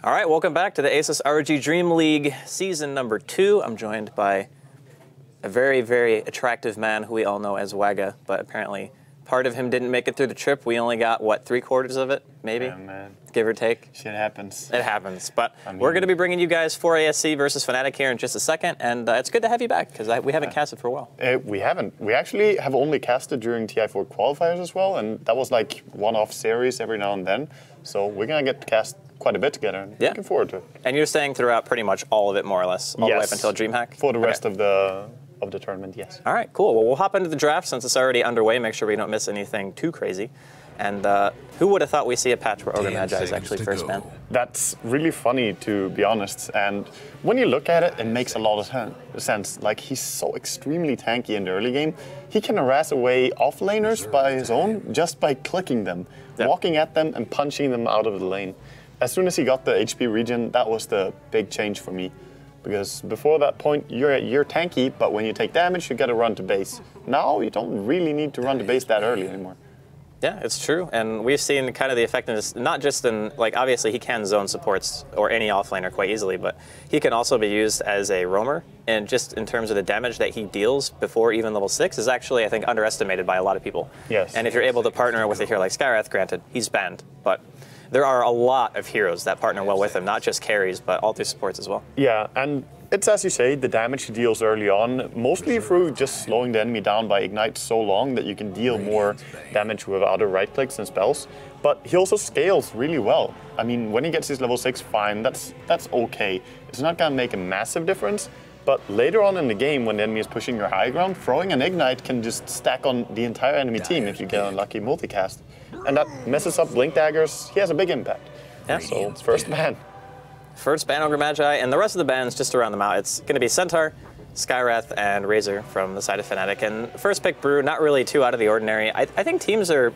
All right, welcome back to the ASUS ROG Dreamleague season number 2. I'm joined by a very, very attractive man who we all know as Wagga, but apparently part of him didn't make it through the trip. We only got, what, 3/4 of it, maybe? Yeah, man. Give or take. Shit happens. It happens. But we're going to be bringing you guys 4 ASC versus Fnatic here in just a second, and it's good to have you back, because we haven't casted for a while. We haven't. We actually have only casted during TI4 qualifiers as well, and that was like one-off series every now and then. So we're going to get to cast quite a bit together, and looking forward to it. And you're staying throughout pretty much all of it, more or less, all the way up until DreamHack? For the rest of the tournament, yes. All right, cool. Well, we'll hop into the draft since it's already underway, make sure we don't miss anything too crazy. And who would have thought we see a patch where Ogre Magi is actually first ban? That's really funny, to be honest. And when you look at it, it makes a lot of sense. Like, he's so extremely tanky in the early game. He can harass away offlaners by his own just by clicking them, walking at them and punching them out of the lane. As soon as he got the HP regen, that was the big change for me. Because before that point, you're tanky, but when you take damage, you gotta run to base. Now, you don't really need to run to base that early anymore. Yeah, it's true, and we've seen kind of the effectiveness, not just in, like, obviously he can zone supports or any offlaner quite easily, but he can also be used as a roamer, and just in terms of the damage that he deals before even level 6 is actually, I think, underestimated by a lot of people. Yes. And if you're able to partner with a hero like Skywrath, granted, he's banned, but there are a lot of heroes that partner well with him, not just carries, but all through supports as well. Yeah, and it's as you say, the damage he deals early on, mostly through just slowing the enemy down by Ignite so long that you can deal more damage with other right clicks and spells. But he also scales really well. I mean, when he gets his level 6, fine, that's okay. It's not gonna make a massive difference, but later on in the game, when the enemy is pushing your high ground, throwing an Ignite can just stack on the entire enemy team if you get a lucky multicast. And that messes up Blink Daggers. He has a big impact. Yeah. So, first ban. First ban Ogre Magi, and the rest of the bans, just to round them out, it's going to be Centaur, Skywrath, and Razor from the side of Fnatic. And first pick Brew, not really too out of the ordinary. I think teams are,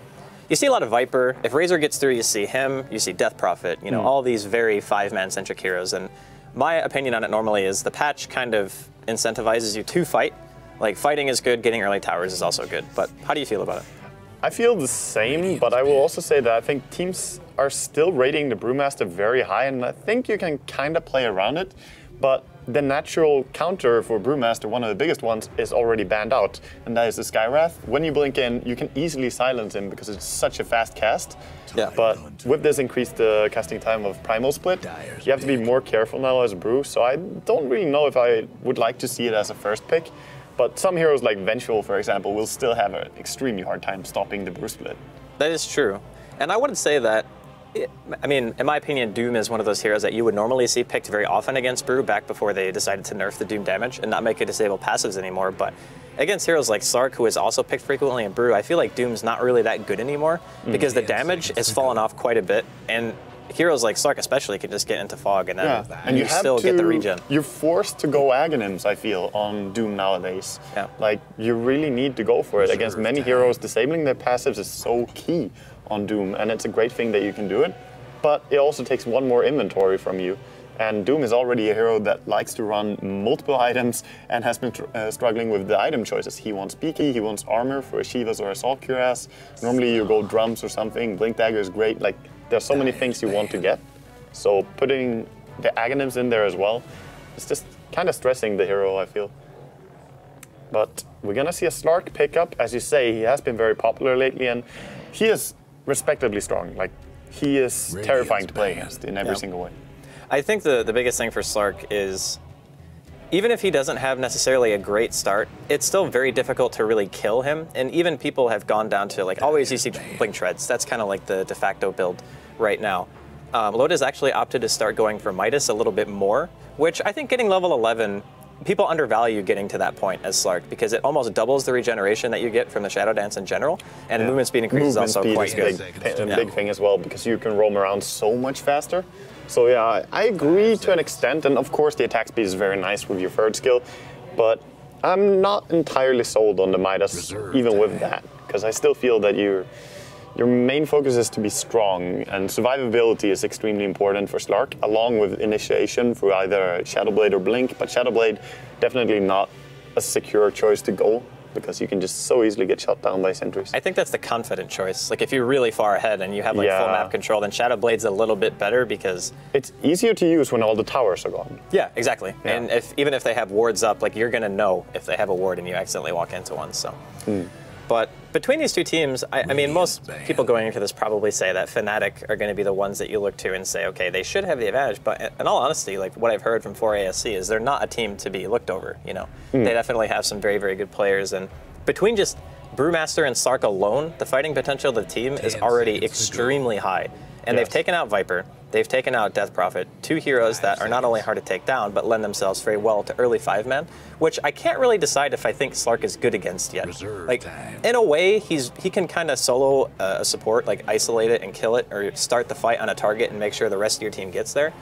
you see a lot of Viper. If Razor gets through, you see him, you see Death Prophet, you know, all these very 5-man centric heroes. And my opinion on it normally is the patch kind of incentivizes you to fight. Like, fighting is good, getting early towers is also good. But how do you feel about it? I feel the same, but I will also say that I think teams are still rating the Brewmaster very high, and I think you can kind of play around it. But the natural counter for Brewmaster, one of the biggest ones, is already banned out, and that is the Skywrath. When you blink in, you can easily silence him because it's such a fast cast. Yeah. But with this increased casting time of Primal Split, you have to be more careful now as a Brew, so I don't really know if I would like to see it as a first pick. But some heroes like Vengeful, for example, will still have an extremely hard time stopping the Brew Split. That is true. And I wouldn't say that, I mean, in my opinion, Doom is one of those heroes that you would normally see picked very often against Brew back before they decided to nerf the Doom damage and not make it disable passives anymore. But against heroes like Slark, who is also picked frequently in Brew, I feel like Doom's not really that good anymore because the damage has fallen off quite a bit. And heroes like Slark especially can just get into Fog and then and you still get the regen. You're forced to go Aghanims, I feel, on Doom nowadays. Yeah. Like, you really need to go for it. Against many heroes, disabling their passives is so key on Doom, and it's a great thing that you can do it. But it also takes one more inventory from you. And Doom is already a hero that likes to run multiple items and has been struggling with the item choices. He wants Beaky, he wants armor for a Shivas or Assault Cuirass. Normally you go drums or something. Blink Dagger is great. Like, there's so many things you want to get. So putting the Aghanims in there as well, it's just kind of stressing the hero, I feel. But we're gonna see a Slark pick up. As you say, he has been very popular lately, and he is respectably strong. Like, he is terrifying to play against in every single way. I think the biggest thing for Slark is, even if he doesn't have necessarily a great start, it's still very difficult to really kill him. And even people have gone down to, like, always you see Blink Treads. That's kind of like the de facto build right now. Loda's actually opted to start going for Midas a little bit more, which I think getting level 11, people undervalue getting to that point as Slark because it almost doubles the regeneration that you get from the Shadow Dance in general, and movement speed increase is also quite good. A big thing as well, because you can roam around so much faster. So yeah, I agree to an extent, and of course the attack speed is very nice with your third skill, but I'm not entirely sold on the Midas even with that, because I still feel that your main focus is to be strong, and survivability is extremely important for Slark, along with initiation through either Shadowblade or Blink, but Shadowblade definitely not a secure choice to go because you can just so easily get shot down by sentries. I think that's the confident choice. Like if you're really far ahead and you have like full map control, then Shadow Blade's a little bit better because it's easier to use when all the towers are gone. Yeah, exactly. Yeah. And even if they have wards up, like you're gonna know if they have a ward and you accidentally walk into one. So, but between these two teams, I mean, most people going into this probably say that Fnatic are going to be the ones that you look to and say, okay, they should have the advantage. But in all honesty, like what I've heard from 4ASC is they're not a team to be looked over. You know, they definitely have some very, very good players. And between just Brewmaster and Slark alone, the fighting potential of the team is already extremely high. And they've taken out Viper, they've taken out Death Prophet, two heroes that are not only hard to take down, but lend themselves very well to early 5-man, which I can't really decide if I think Slark is good against yet. Like, in a way, he can kind of solo a support, like isolate it and kill it, or start the fight on a target and make sure the rest of your team gets there.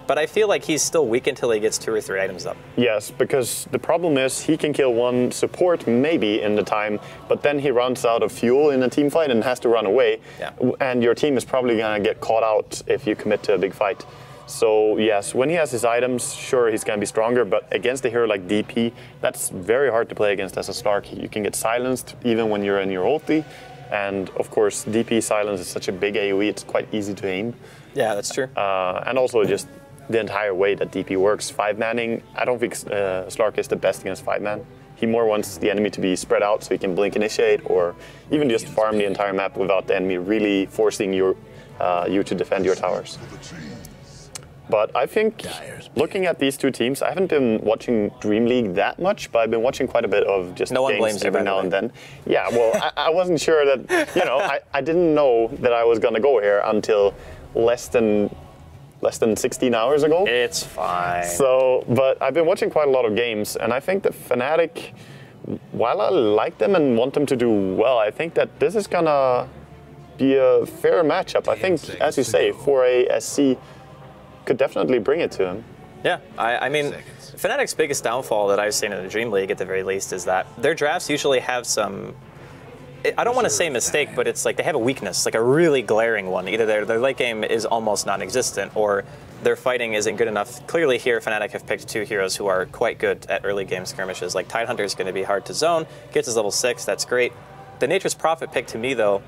But I feel like he's still weak until he gets 2 or 3 items up. Yes, because the problem is he can kill one support maybe in the time, but then he runs out of fuel in a team fight and has to run away. Yeah. And your team is probably going to get caught out if you commit to a big fight. So yes, when he has his items, sure, he's going to be stronger, but against a hero like DP, that's very hard to play against as a Slark. You can get silenced even when you're in your ulti. And of course, DP silence is such a big AoE, it's quite easy to aim. Yeah, that's true. And also just the entire way that DP works. 5-manning, I don't think Slark is the best against 5-man. He more wants the enemy to be spread out so he can blink initiate or even just farm the entire map without the enemy really forcing you to defend your towers. But I think, looking at these two teams, I haven't been watching Dreamleague that much, but I've been watching quite a bit of just games every now and then. Yeah, well, I wasn't sure that, you know, I didn't know that I was going to go here until less than 16 hours ago. It's fine. So, but I've been watching quite a lot of games, and I think that Fnatic, while I like them and want them to do well, I think that this is gonna be a fair matchup. I think, as you say, 4ASC could definitely bring it to him. Yeah, I mean, Fnatic's biggest downfall that I've seen in the Dreamleague at the very least is that their drafts usually have some, I don't want to say mistake, but it's like they have a weakness, like a really glaring one. Either their late game is almost non-existent, or their fighting isn't good enough. Clearly here, Fnatic have picked 2 heroes who are quite good at early game skirmishes. Like Tidehunter is going to be hard to zone, gets his level 6, that's great. The Nature's Prophet pick to me though,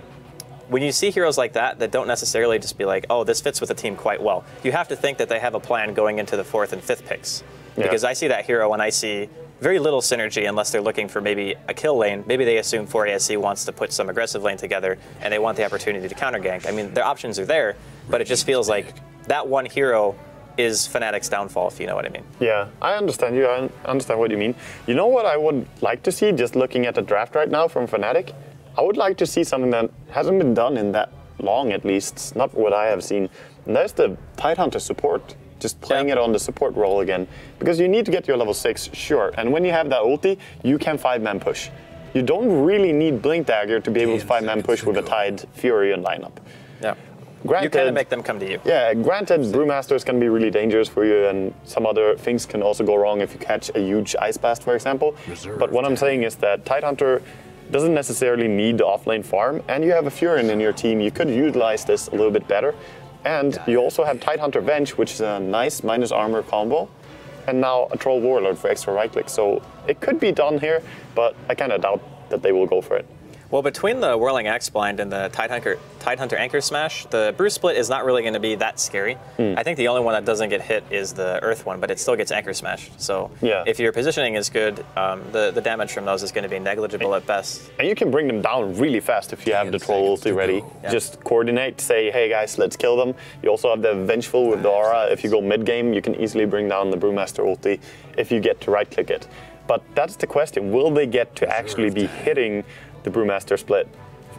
when you see heroes like that don't necessarily just be like, oh, this fits with the team quite well, you have to think that they have a plan going into the 4th and 5th picks. Because I see that hero and I see very little synergy unless they're looking for maybe a kill lane. Maybe they assume 4ASC wants to put some aggressive lane together and they want the opportunity to counter gank. I mean, their options are there, but it just feels like that one hero is Fnatic's downfall, if you know what I mean. Yeah, I understand you. I understand what you mean. You know what I would like to see, just looking at the draft right now from Fnatic? I would like to see something that hasn't been done in that long, at least, not what I have seen. And that's the Tidehunter support. Just playing it on the support role again. Because you need to get your level 6, sure. And when you have that ulti, you can 5-man push. You don't really need Blink Dagger to be able to 5-man push with a Tide Fury and lineup. Yeah. Granted, you kind of make them come to you. Yeah, granted, Brewmaster is going to be really dangerous for you, and some other things can also go wrong if you catch a huge Ice Blast, for example. But what I'm saying is that Tidehunter doesn't necessarily need the offlane farm, and you have a Furin in your team. You could utilize this a little bit better. And you also have Tidehunter Venge, which is a nice minus armor combo, and now a Troll Warlord for extra right click. So it could be done here, but I kind of doubt that they will go for it. Well, between the Whirling Axe Blind and the Tidehunter Anchor Smash, the Brew Split is not really going to be that scary. I think the only one that doesn't get hit is the Earth one, but it still gets Anchor Smashed. So if your positioning is good, the damage from those is going to be negligible at best. And you can bring them down really fast if you have the Troll ulti ready. Yeah. Just coordinate, say, hey guys, let's kill them. You also have the Vengeful with the Aura. If you go mid-game, you can easily bring down the Brewmaster ulti if you get to right-click it. But that's the question. Will they get to actually be hitting the Brewmaster split?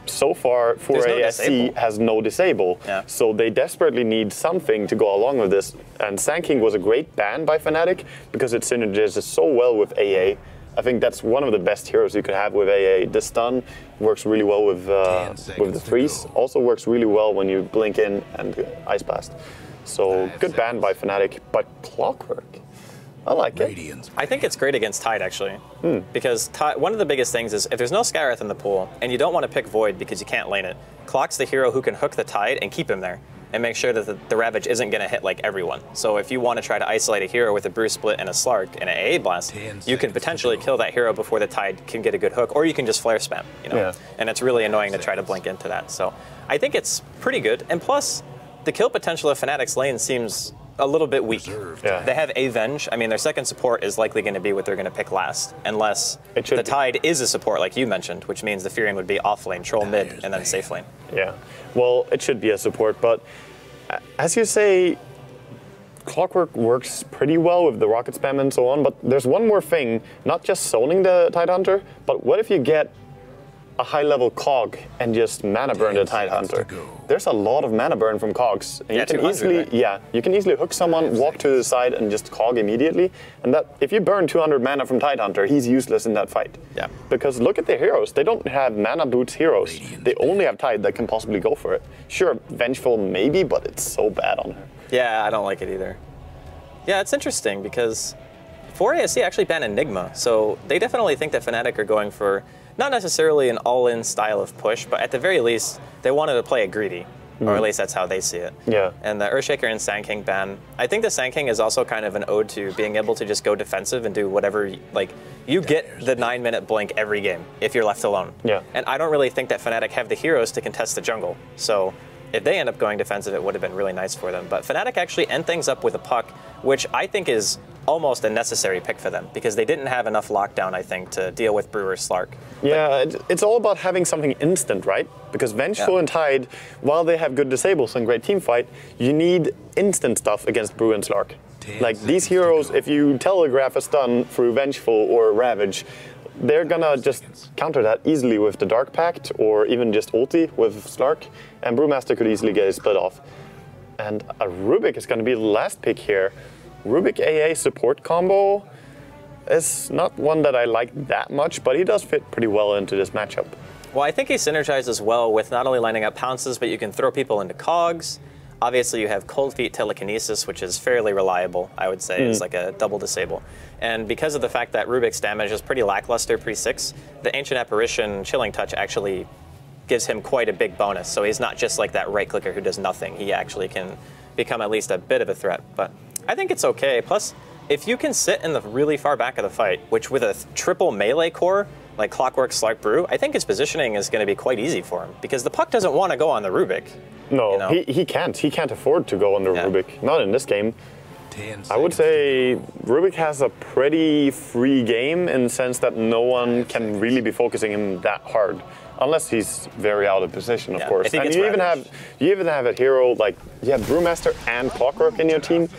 So far, 4ASC has no disable, so they desperately need something to go along with this. And Sand King was a great ban by Fnatic because it synergizes so well with AA. I think that's one of the best heroes you could have with AA. The stun works really well with the freeze. Also works really well when you blink in and Ice Blast. So good ban by Fnatic, but Clockwork, I like it. I think it's great against Tide, actually. Because one of the biggest things is if there's no Skywrath in the pool, and you don't want to pick Void because you can't lane it, Clock's the hero who can hook the Tide and keep him there. and make sure that the Ravage isn't going to hit like everyone. So if you want to try to isolate a hero with a Brew Split and a Slark and an AA Blast, you can potentially kill that hero before the Tide can get a good hook, or you can just flare spam, you know? Yeah. And it's really annoying to try to blink into that. So I think it's pretty good. And plus, the kill potential of Fnatic's lane seems a little bit weak. Yeah. They have Avenge. I mean, their second support is likely going to be what they're going to pick last, unless the Tide is a support, like you mentioned, which means the Furion would be off lane, troll mid, and then safe lane. Yeah, well, it should be a support, but as you say, Clockwork works pretty well with the rocket spam and so on, but there's one more thing, not just zoning the Tidehunter, but what if you get a high-level cog and just mana burn the Tidehunter? There's a lot of mana burn from cogs. And Yeah, you can 200, easily, right? yeah, you can easily hook someone, walk to the side, and just cog immediately. And that, if you burn 200 mana from Tidehunter, he's useless in that fight. Yeah. Because look at the heroes. They don't have mana boots heroes. They only have Tide that can possibly go for it. Sure, Vengeful maybe, but it's so bad on her. Yeah, I don't like it either. Yeah, it's interesting because 4ASC actually banned Enigma, so they definitely think that Fnatic are going for not necessarily an all-in style of push, but at the very least, they wanted to play it greedy, or at least that's how they see it. Yeah. And the Earthshaker and Sand King ban, I think the Sand King is also kind of an ode to being able to just go defensive and do whatever, like, you get the 9-minute blink every game if you're left alone. Yeah. And I don't really think that Fnatic have the heroes to contest the jungle, so if they end up going defensive, it would have been really nice for them. But Fnatic actually end things up with a puck, which I think is almost a necessary pick for them, because they didn't have enough lockdown, I think, to deal with Brewer Slark. Yeah, it's all about having something instant, right? Because Vengeful and Tide, while they have good disables and great team fight, you need instant stuff against Brew and Slark. Like these heroes, if you telegraph a stun through Vengeful or Ravage, they're gonna just counter that easily with the Dark Pact or even just ulti with Slark, and Brewmaster could easily get it split off. And a Rubik is gonna be the last pick here. Rubik AA support combo is not one that I like that much, but he does fit pretty well into this matchup. Well, I think he synergizes well with not only lining up pounces, but you can throw people into cogs. Obviously, you have Cold Feet Telekinesis, which is fairly reliable, I would say. It's like a double disable. And because of the fact that Rubik's damage is pretty lackluster pre-6, the Ancient Apparition Chilling Touch actually gives him quite a big bonus. So he's not just like that right-clicker who does nothing. He actually can become at least a bit of a threat. But I think it's okay. Plus, if you can sit in the really far back of the fight, which with a triple melee core, like Clockwork, Slark, Brew, I think his positioning is going to be quite easy for him, because the puck doesn't want to go on the Rubik. No, you know? he can't. He can't afford to go on the Rubik. Not in this game. I would say Rubik has a pretty free game in the sense that no one can really be focusing him that hard. Unless he's very out of position, of course. And you even have a hero like Brewmaster and Clockwork in your team.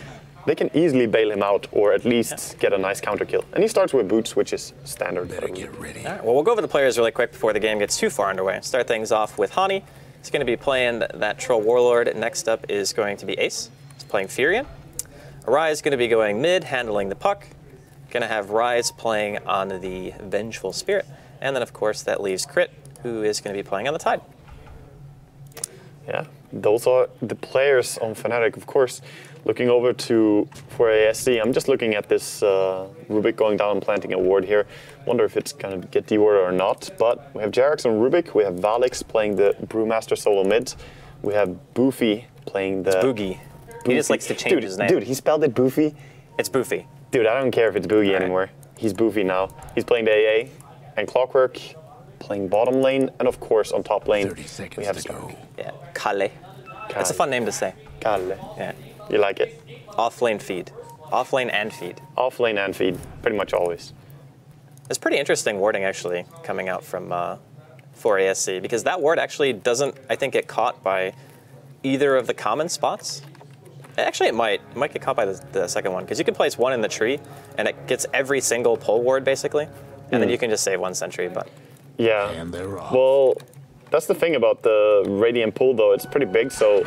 They can easily bail him out, or at least get a nice counter kill. And he starts with boots, which is standard. Get ready. All right, well, we'll go over the players really quick before the game gets too far underway. Start things off with Hani. He's going to be playing that Troll Warlord. Next up is going to be Ace. He's playing Furion. Arai is going to be going mid, handling the puck. Going to have Rise playing on the Vengeful Spirit. And then, of course, that leaves Crit, who is going to be playing on the Tide. Yeah, those are the players on Fnatic, of course. Looking over to for ASC, I'm just looking at this Rubik going down and planting a ward here. Wonder if it's going to get dewarded or not. But we have Jerax on Rubik. We have Valix playing the Brewmaster solo mid. We have Boofy playing the... It's Boogie. He just likes to change his name. Dude, he spelled it Boofy. It's Boofy. Dude, I don't care if it's Boogie anymore. He's Boofy now. He's playing the AA and Clockwork, playing bottom lane, and of course on top lane 30 seconds we have to Slark. go. Yeah, Kale. That's a fun name to say. Kale. Yeah. You like it? Off lane feed. Off lane and feed. Off lane and feed, pretty much always. It's pretty interesting warding actually coming out from 4ASC, because that ward actually doesn't, I think, get caught by either of the common spots. Actually, it might get caught by the second one, because you can place one in the tree and it gets every single pull ward basically, and then you can just save one sentry. But yeah, And they're off. well, that's the thing about the Radiant pool though, it's pretty big, so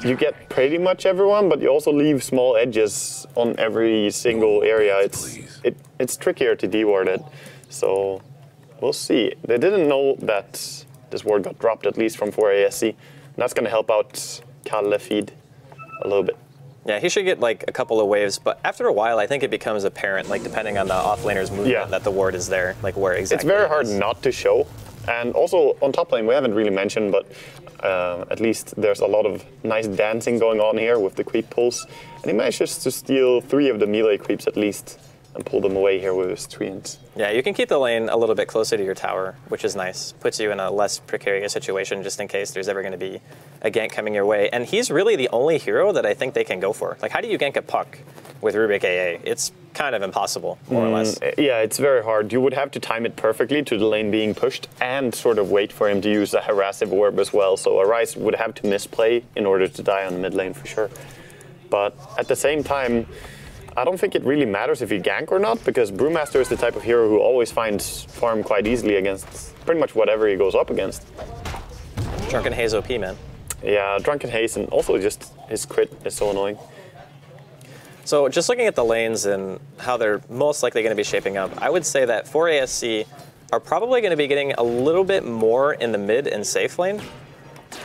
you get pretty much everyone, but you also leave small edges on every single area. It's trickier to deward it, so we'll see. They didn't know that this ward got dropped, at least from 4ASC, and that's going to help out Kalle feed a little bit. yeah, he should get like a couple of waves, but after a while I think it becomes apparent, like depending on the offlaner's movement, that the ward is there, like where exactly. It's very hard not to show. And also on top lane, we haven't really mentioned, but At least there's a lot of nice dancing going on here with the creep pulls. And he manages to steal 3 of the melee creeps at least and pull them away here with his treants. Yeah, you can keep the lane a little bit closer to your tower, which is nice. Puts you in a less precarious situation just in case there's ever going to be a gank coming your way. And he's really the only hero that I think they can go for. Like, how do you gank a puck with Rubik AA? It's kind of impossible, more or less. Yeah, it's very hard. You would have to time it perfectly to the lane being pushed and sort of wait for him to use a harassive orb as well. So Arise would have to misplay in order to die on the mid lane for sure. But at the same time, I don't think it really matters if you gank or not, because Brewmaster is the type of hero who always finds farm quite easily against pretty much whatever he goes up against. Drunken Haze OP, man. Yeah, Drunken Haze, and also just his crit is so annoying. So just looking at the lanes and how they're most likely going to be shaping up, I would say that 4 ASC are probably going to be getting a little bit more in the mid and safe lane.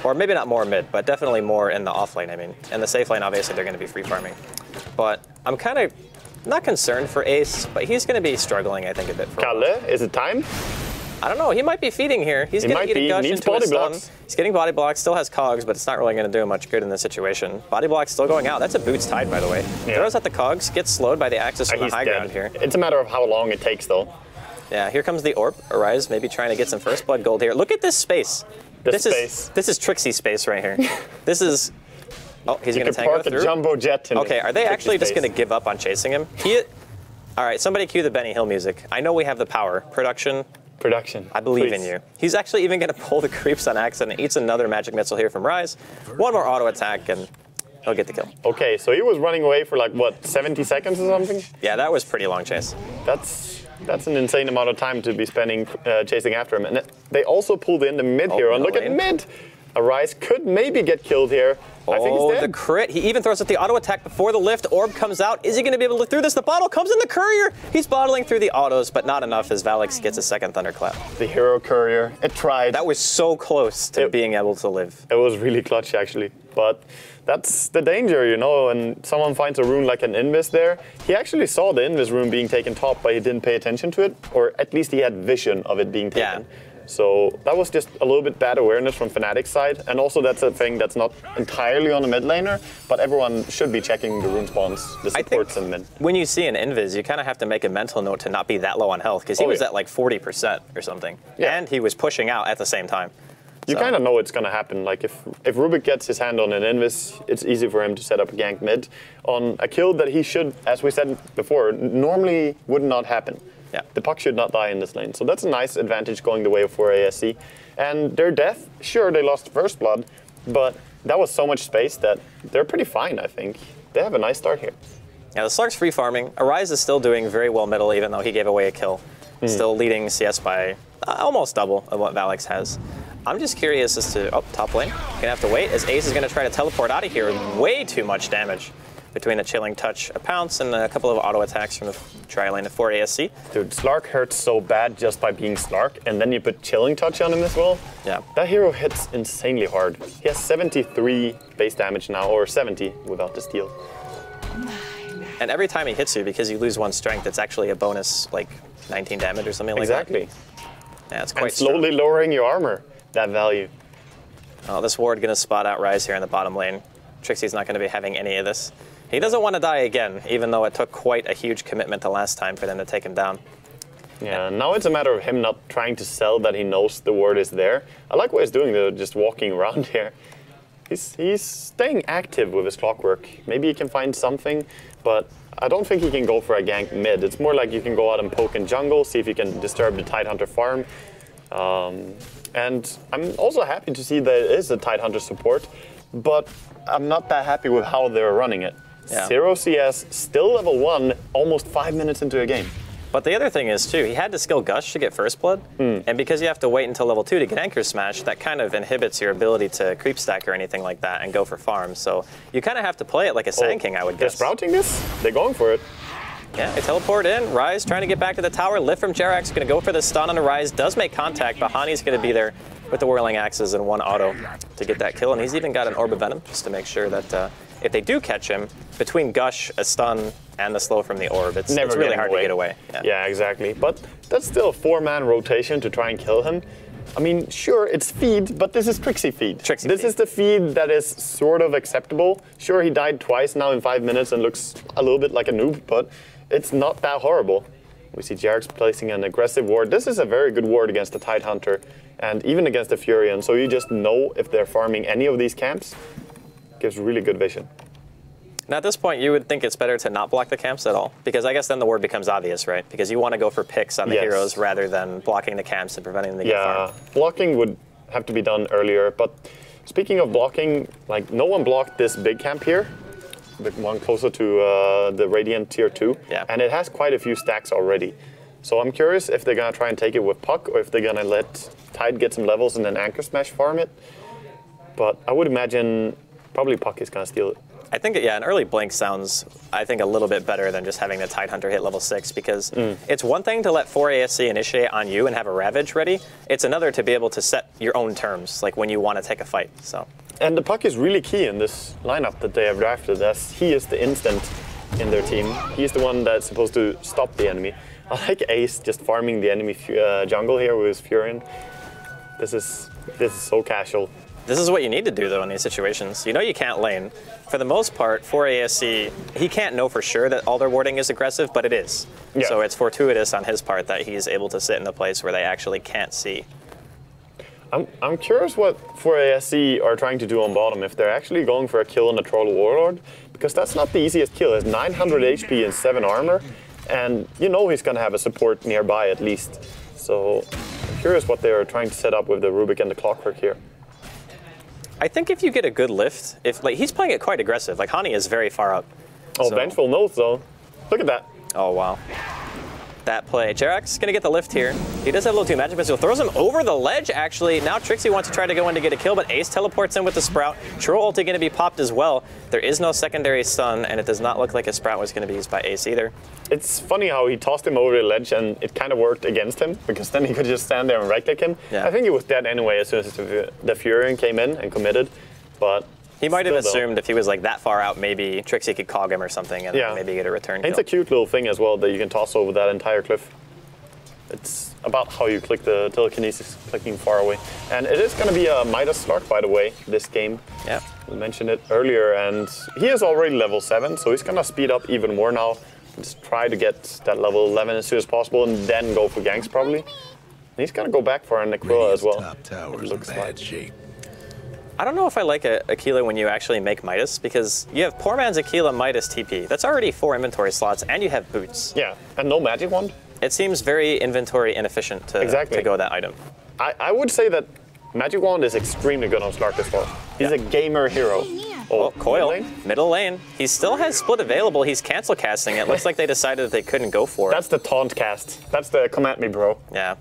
Or maybe not more mid, but definitely more in the off lane, I mean. In the safe lane, obviously, they're going to be free farming. But I'm kind of not concerned for Ace, but he's going to be struggling, I think, a bit. Kalle, is it time? I don't know. He might be feeding here. He's going to get a gush into a stun. He's getting body blocks, still has cogs, but it's not really going to do him much good in this situation. Body block's still going out. That's a boots tied, by the way. Yeah. Throws at the cogs, gets slowed by the ASUS from the high ground here. It's a matter of how long it takes, though. Yeah, here comes the orb. Arise, maybe trying to get some first blood gold here. Look at this space. This is Trixie space right here. This is... Oh, he's going to tango through. Jumbo jet. Okay, are they actually just going to give up on chasing him? All right, somebody cue the Benny Hill music. I know we have the power. Production. I believe in you. He's actually even going to pull the creeps on accident. Eats another magic missile here from Rise. One more auto attack, and he'll get the kill. Okay, so he was running away for like, what, 70 seconds or something? Yeah, that was pretty long chase. That's an insane amount of time to be spending chasing after him. And they also pulled in the mid here. And look at mid. Arise could maybe get killed here. I think he's dead. The crit. He even throws out the auto attack before the lift. Orb comes out. Is he going to be able to lift through this? The bottle comes in the courier. He's bottling through the autos, but not enough as Valix gets a second thunderclap. The hero courier. It tried. That was so close to being able to live. It was really clutch, actually. But that's the danger, you know, when someone finds a rune like an Invis there. He actually saw the Invis rune being taken top, but he didn't pay attention to it. Or at least he had vision of it being taken. Yeah. So that was just a little bit bad awareness from Fnatic's side. And also that's a thing that's not entirely on the mid laner, but everyone should be checking the rune spawns, the supports in mid. When you see an Invis, you kind of have to make a mental note to not be that low on health, because he was at like 40% or something. Yeah. And he was pushing out at the same time. You kind of know it's going to happen. Like if Rubik gets his hand on an Invis, it's easy for him to set up a gank mid on a kill that he should, as we said before, normally would not happen. Yeah. The puck should not die in this lane. So that's a nice advantage going the way of 4 ASC. And their death, sure, they lost first blood, but that was so much space that they're pretty fine, I think. They have a nice start here. Yeah, the Slark's free farming. Arise is still doing very well middle, even though he gave away a kill. Still leading CS by almost double of what Valix has. I'm just curious as to, top lane. Gonna have to wait as Ace is gonna try to teleport out of here. Way too much damage between a chilling touch, a pounce, and a couple of auto attacks from the tri lane of 4 ASC. Dude, Slark hurts so bad just by being Slark, and then you put chilling touch on him as well. Yeah. That hero hits insanely hard. He has 73 base damage now, or 70 without the steal. And every time he hits you, because you lose 1 strength, it's actually a bonus, like 19 damage or something like that. Exactly. Yeah, it's quite and slowly lowering your armor, that value. Oh, this ward gonna spot out Rise here in the bottom lane. Trixie's not gonna be having any of this. He doesn't want to die again, even though it took quite a huge commitment the last time for them to take him down. Yeah, now it's a matter of him not trying to sell that he knows the ward is there. I like what he's doing though, just walking around here. He's staying active with his clockwork. Maybe he can find something, but I don't think he can go for a gank mid. It's more like you can go out and poke in jungle, see if you can disturb the Tidehunter farm. And I'm also happy to see that it is a Tidehunter support, but I'm not that happy with how they're running it. Yeah. 0 CS, still level 1, almost 5 minutes into a game. But the other thing is, too, he had to skill Gush to get first blood, and because you have to wait until level 2 to get Anchor Smash, that kind of inhibits your ability to creep stack or anything like that and go for farms. So you kind of have to play it like a Sand King, I would guess. They're sprouting this? They're going for it. Yeah, they teleport in. Rise trying to get back to the tower. Lift from Jerax, going to go for the stun on a Rise. Does make contact, but Hani's going to be there with the Whirling Axes and 1 auto to get that kill. And he's even got an Orb of Venom just to make sure that if they do catch him, between Gush, a stun, and the slow from the Orb, it's really hard to get away. Yeah, exactly. But that's still a 4-man rotation to try and kill him. I mean, sure, it's feed, but this is Trixie feed. This is the feed that is sort of acceptable. Sure, he died twice now in 5 minutes and looks a little bit like a noob, but it's not that horrible. We see Jarek's placing an aggressive ward. This is a very good ward against the Tidehunter and even against the Furion, so you just know if they're farming any of these camps. Gives really good vision. Now, at this point, you would think it's better to not block the camps at all, because I guess then the ward becomes obvious, right? Because you want to go for picks on the heroes rather than blocking the camps and preventing them to get farmed. Blocking would have to be done earlier, but speaking of blocking, like no one blocked this big camp here, the one closer to the Radiant Tier 2, and it has quite a few stacks already. So I'm curious if they're going to try and take it with Puck, or if they're going to let Tide get some levels and then Anchor Smash farm it. But I would imagine probably Puck is going to steal it. I think, an early blink sounds, I think, a little bit better than just having the Tidehunter hit level 6, because it's one thing to let 4 ASC initiate on you and have a Ravage ready. It's another to be able to set your own terms, like when you want to take a fight. So. And the Puck is really key in this lineup that they have drafted, as he is the instant in their team. He's the one that's supposed to stop the enemy. I like Ace just farming the enemy jungle here with his Furion. This is so casual. This is what you need to do, though, in these situations. You know you can't lane. For the most part, for ASC, he can't know for sure that all their warding is aggressive, but it is. Yeah. So it's fortuitous on his part that he's able to sit in a place where they actually can't see. I'm curious what 4ASC are trying to do on bottom, if they're actually going for a kill on the Troll Warlord, because that's not the easiest kill. He has 900 HP and 7 armor, and you know he's going to have a support nearby at least. So I'm curious what they're trying to set up with the Rubik and the Clockwork here. I think if you get a good lift, he's playing it quite aggressive. Like, Hani is very far up. Oh, so. Vengeful Note, though. Look at that. Oh, wow. That play. Jarek's going to get the lift here. He does have a little 2 magic missile. Throws him over the ledge, actually. Now Trixie wants to try to go in to get a kill, but Ace teleports in with the Sprout. Troll ulti going to be popped as well. There is no secondary stun, and it does not look like a Sprout was going to be used by Ace either. It's funny how he tossed him over the ledge, and it kind of worked against him, because then he could just stand there and right-click him. Yeah. I think he was dead anyway as soon as the Furion came in and committed, but... He might have assumed if he was like that far out, maybe Trixie could cog him or something and maybe get a return kill. It's a cute little thing as well that you can toss over that entire cliff. It's about how you click the telekinesis, clicking far away. And it is going to be a Midas Slark, by the way, this game. Yeah. We mentioned it earlier, and he is already level 7, so he's going to speed up even more now. Just try to get that level 11 as soon as possible, and then go for ganks, probably. And he's going to go back for a Necroa as well. Top tower is in bad shape. I don't know if I like Aquila when you actually make Midas, because you have poor man's Aquila Midas TP. That's already 4 inventory slots, and you have boots. Yeah, and no magic wand. It seems very inventory inefficient to go that item. I would say that magic wand is extremely good on Slark as well. He's a gamer hero. Oh, Coil, middle lane. He still has split available. He's cancel casting it. Looks like they decided that they couldn't go for it. That's the taunt cast. That's the come at me, bro. Yeah.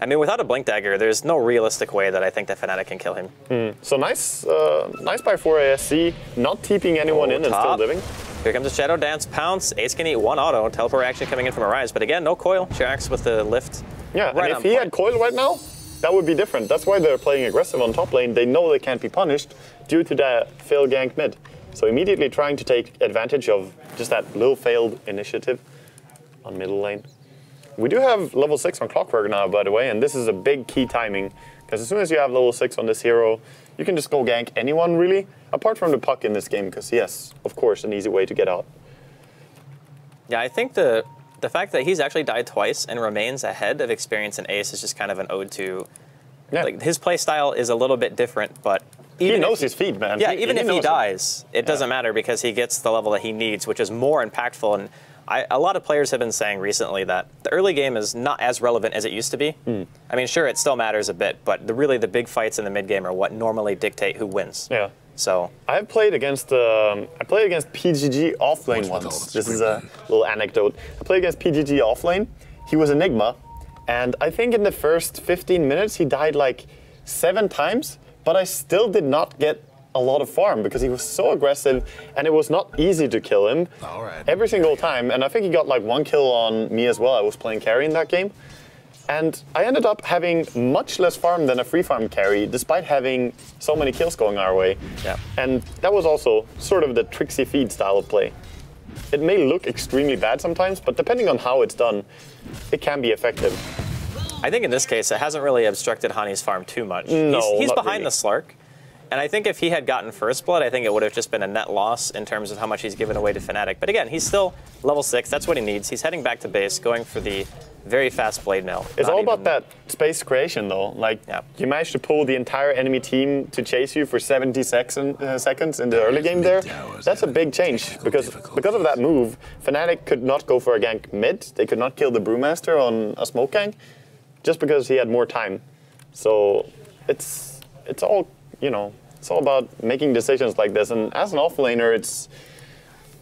I mean, without a Blink Dagger, there's no realistic way that I think that Fnatic can kill him. So nice by 4ASC, not TPing anyone in and still living. Here comes a Shadow Dance, Pounce, Ace can eat 1 auto, teleport action coming in from Arise, but again, no coil. Jarek's with the lift. Yeah, and if he had coil right now, that would be different. That's why they're playing aggressive on top lane. They know they can't be punished due to that failed gank mid. So immediately trying to take advantage of just that little failed initiative on middle lane. We do have level 6 on Clockwork now, by the way, and this is a big key timing, because as soon as you have level 6 on this hero, you can just go gank anyone, really, apart from the Puck in this game, because he has, of course, an easy way to get out. Yeah, I think the fact that he's actually died twice and remains ahead of Experience and Ace is just kind of an ode to... Like, his play style is a little bit different, but... He knows his feet, man. Yeah, even if he dies, it doesn't matter, because he gets the level that he needs, which is more impactful. And a lot of players have been saying recently that the early game is not as relevant as it used to be. I mean, sure, it still matters a bit, but really the big fights in the mid game are what normally dictate who wins. Yeah. So I've played against PGG offlane once. This is a little anecdote. I played against PGG offlane. He was Enigma, and I think in the first 15 minutes he died like 7 times, but I still did not get a lot of farm because he was so aggressive and it was not easy to kill him every single time. And I think he got like 1 kill on me as well. I was playing carry in that game. And I ended up having much less farm than a free farm carry, despite having so many kills going our way. Yeah. And that was also sort of the Trixie feed style of play. It may look extremely bad sometimes, but depending on how it's done, it can be effective. I think in this case, it hasn't really obstructed Hani's farm too much. No, he's behind really. the Slark. And I think if he had gotten first blood, I think it would have just been a net loss in terms of how much he's given away to Fnatic. But again, he's still level 6. That's what he needs. He's heading back to base, going for the very fast blade mill. It's all about that space creation, though. Like, you managed to pull the entire enemy team to chase you for 70 seconds in the early game there. That's a big change, because of that move, Fnatic could not go for a gank mid. They could not kill the Brewmaster on a smoke gank, just because he had more time. So it's all, you know, it's all about making decisions like this. And as an offlaner, it's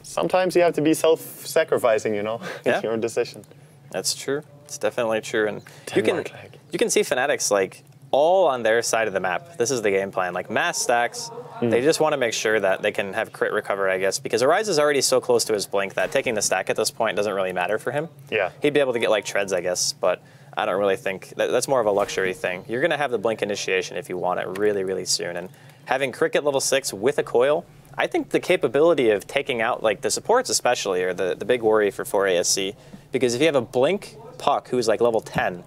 sometimes you have to be self-sacrificing, you know, in your decision. That's true. It's definitely true. And you can see Fnatic's like all on their side of the map. This is the game plan. Like mass stacks, they just want to make sure that they can have crit recover, I guess, because Arise is already so close to his blink that taking the stack at this point doesn't really matter for him. Yeah. He'd be able to get like treads, I guess, but I don't really think that's more of a luxury thing. You're going to have the blink initiation if you want it really, really soon. And having Cricket level 6 with a coil, I think the capability of taking out like the supports especially are the big worry for 4ASC. Because if you have a blink puck who's like level 10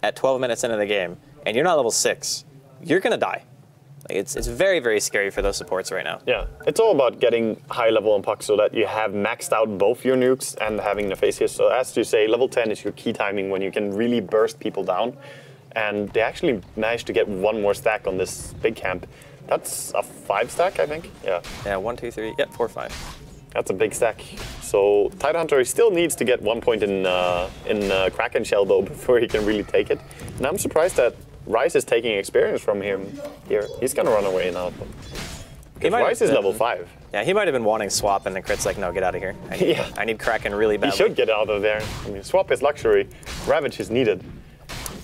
at 12 minutes into the game and you're not level 6, you're going to die. Like it's very, very scary for those supports right now. Yeah, it's all about getting high level on puck so that you have maxed out both your nukes and having the face here. So as you say, level 10 is your key timing when you can really burst people down. And they actually managed to get one more stack on this big camp. That's a 5 stack, I think. Yeah. Yeah, 1, 2, 3. Yep, 4, 5. That's a big stack. So Tidehunter still needs to get 1 point in Kraken Shell though before he can really take it. And I'm surprised that Rice is taking experience from him here. He's gonna run away now. Rice is level 5. Yeah, he might have been wanting swap, and the crit's like, no, get out of here. I need Kraken really badly. He should get out of there. I mean, swap is luxury. Ravage is needed.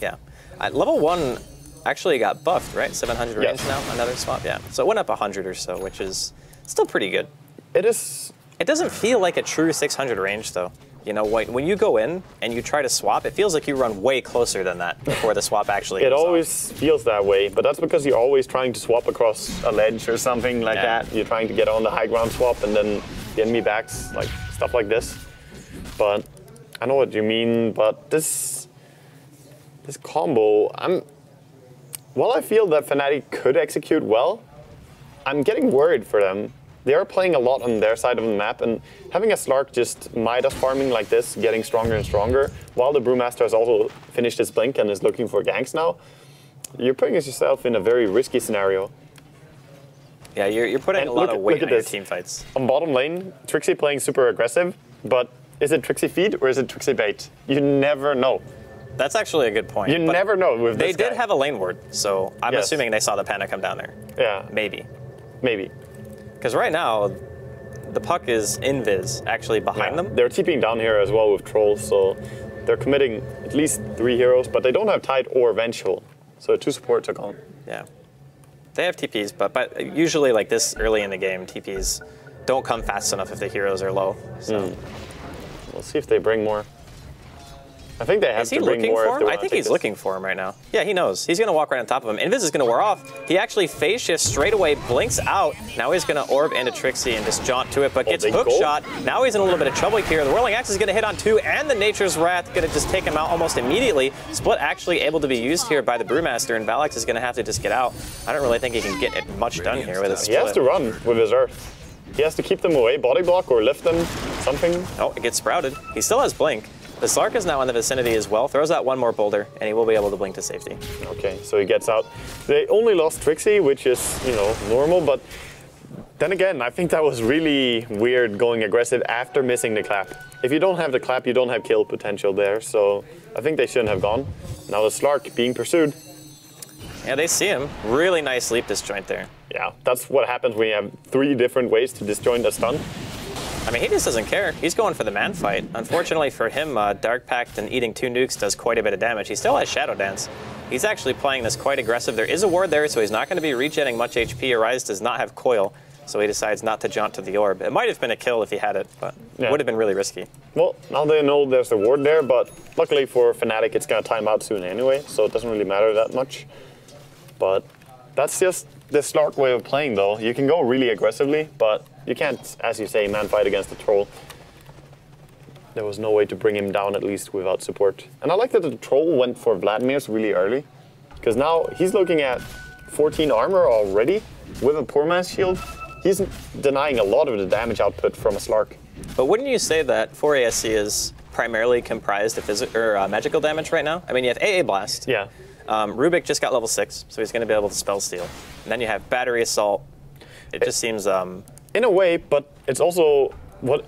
Yeah. Level 1 actually got buffed, right? 700 range now, another swap, yeah. So it went up 100 or so, which is still pretty good. It is. It doesn't feel like a true 600 range, though. You know, when you go in and you try to swap, it feels like you run way closer than that before the swap actually It always feels that way, but that's because you're always trying to swap across a ledge or something like that. You're trying to get on the high ground swap, and then the enemy backs, like stuff like this. But I know what you mean, but this combo, while I feel that Fnatic could execute well, I'm getting worried for them. They are playing a lot on their side of the map, and having a Slark just Midas farming like this, getting stronger and stronger, while the Brewmaster has also finished his blink and is looking for ganks now, you're putting yourself in a very risky scenario. Yeah, you're putting a lot of weight on your team fights. On bottom lane, Trixie playing super aggressive, but is it Trixie feed or is it Trixie bait? You never know. That's actually a good point. You never know with this guy. They did have a lane ward, so I'm assuming they saw the panda come down there. Yeah. Maybe. Maybe. Because right now, the puck is invis, actually behind them. They're TPing down here as well with trolls, so they're committing at least 3 heroes, but they don't have Tide or Vengeful, so 2 supports are gone. Yeah. They have TPs, but usually like this early in the game, TPs don't come fast enough if the heroes are low. So. We'll see if they bring more. I think they have to bring more. If they I think he's looking for him right now. Yeah, he knows. He's going to walk right on top of him. Invis is going to wear off. He actually phase shifts straight away, blinks out. Now he's going to orb into Trixie and just jaunt to it, but gets hook shot. Now he's in a little bit of trouble here. The Whirling Axe is going to hit on 2, and the Nature's Wrath going to just take him out almost immediately. Split actually able to be used here by the Brewmaster, and Valax is going to have to just get out. I don't really think he can get much done here with his split. He has to run with his Earth. He has to keep them away, body block or lift them, something. Oh, it gets sprouted. He still has blink. The Slark is now in the vicinity as well. Throws out 1 more boulder, and he will be able to blink to safety. Okay, so he gets out. They only lost Trixie, which is, you know, normal, but then again, I think that was really weird going aggressive after missing the clap. If you don't have the clap, you don't have kill potential there, so I think they shouldn't have gone. Now the Slark being pursued. Yeah, they see him. Really nice leap disjoint there. Yeah, that's what happens when you have 3 different ways to disjoint a stun. I mean, he just doesn't care. He's going for the man fight. Unfortunately for him, Dark Pact and eating 2 nukes does quite a bit of damage. He still has Shadow Dance. He's actually playing this quite aggressive. There is a ward there, so he's not going to be regenerating much HP. Arise does not have coil, so he decides not to jaunt to the orb. It might have been a kill if he had it, but it would have been really risky. Well, now they know there's a ward there, but luckily for Fnatic, it's going to time out soon anyway, so it doesn't really matter that much. But that's just the Slark way of playing, though. You can go really aggressively, but you can't, as you say, man fight against the troll. There was no way to bring him down, at least without support. And I like that the troll went for Vladimir's really early, because now he's looking at 14 armor already with a poor man's shield. He's denying a lot of the damage output from a Slark. But wouldn't you say that 4ASC is primarily comprised of magical damage right now? I mean, you have AA Blast. Yeah. Rubik just got level 6, so he's going to be able to spell steal. And then you have Battery Assault. It just seems... In a way, but it's also what...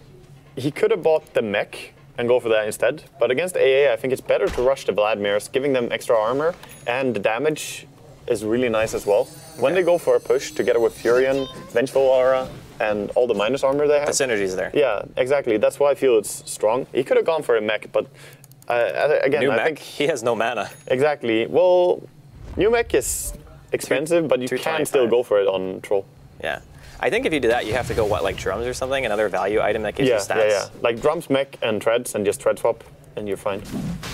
He could have bought the mech and go for that instead. But against AA, I think it's better to rush the Vladimirs, giving them extra armor, and the damage is really nice as well. When they go for a push together with Furion, Vengeful Aura, and all the minus armor they have. The synergy's there. Yeah, exactly. That's why I feel it's strong. He could have gone for a mech, but again, I think he has no mana. Exactly. Well, new mech is expensive, but you can still go for it on Troll. Yeah. I think if you do that, you have to go, what, like drums or something? Another value item that gives you stats? Yeah. Like drums, mech, and treads, and just tread swap, and you're fine.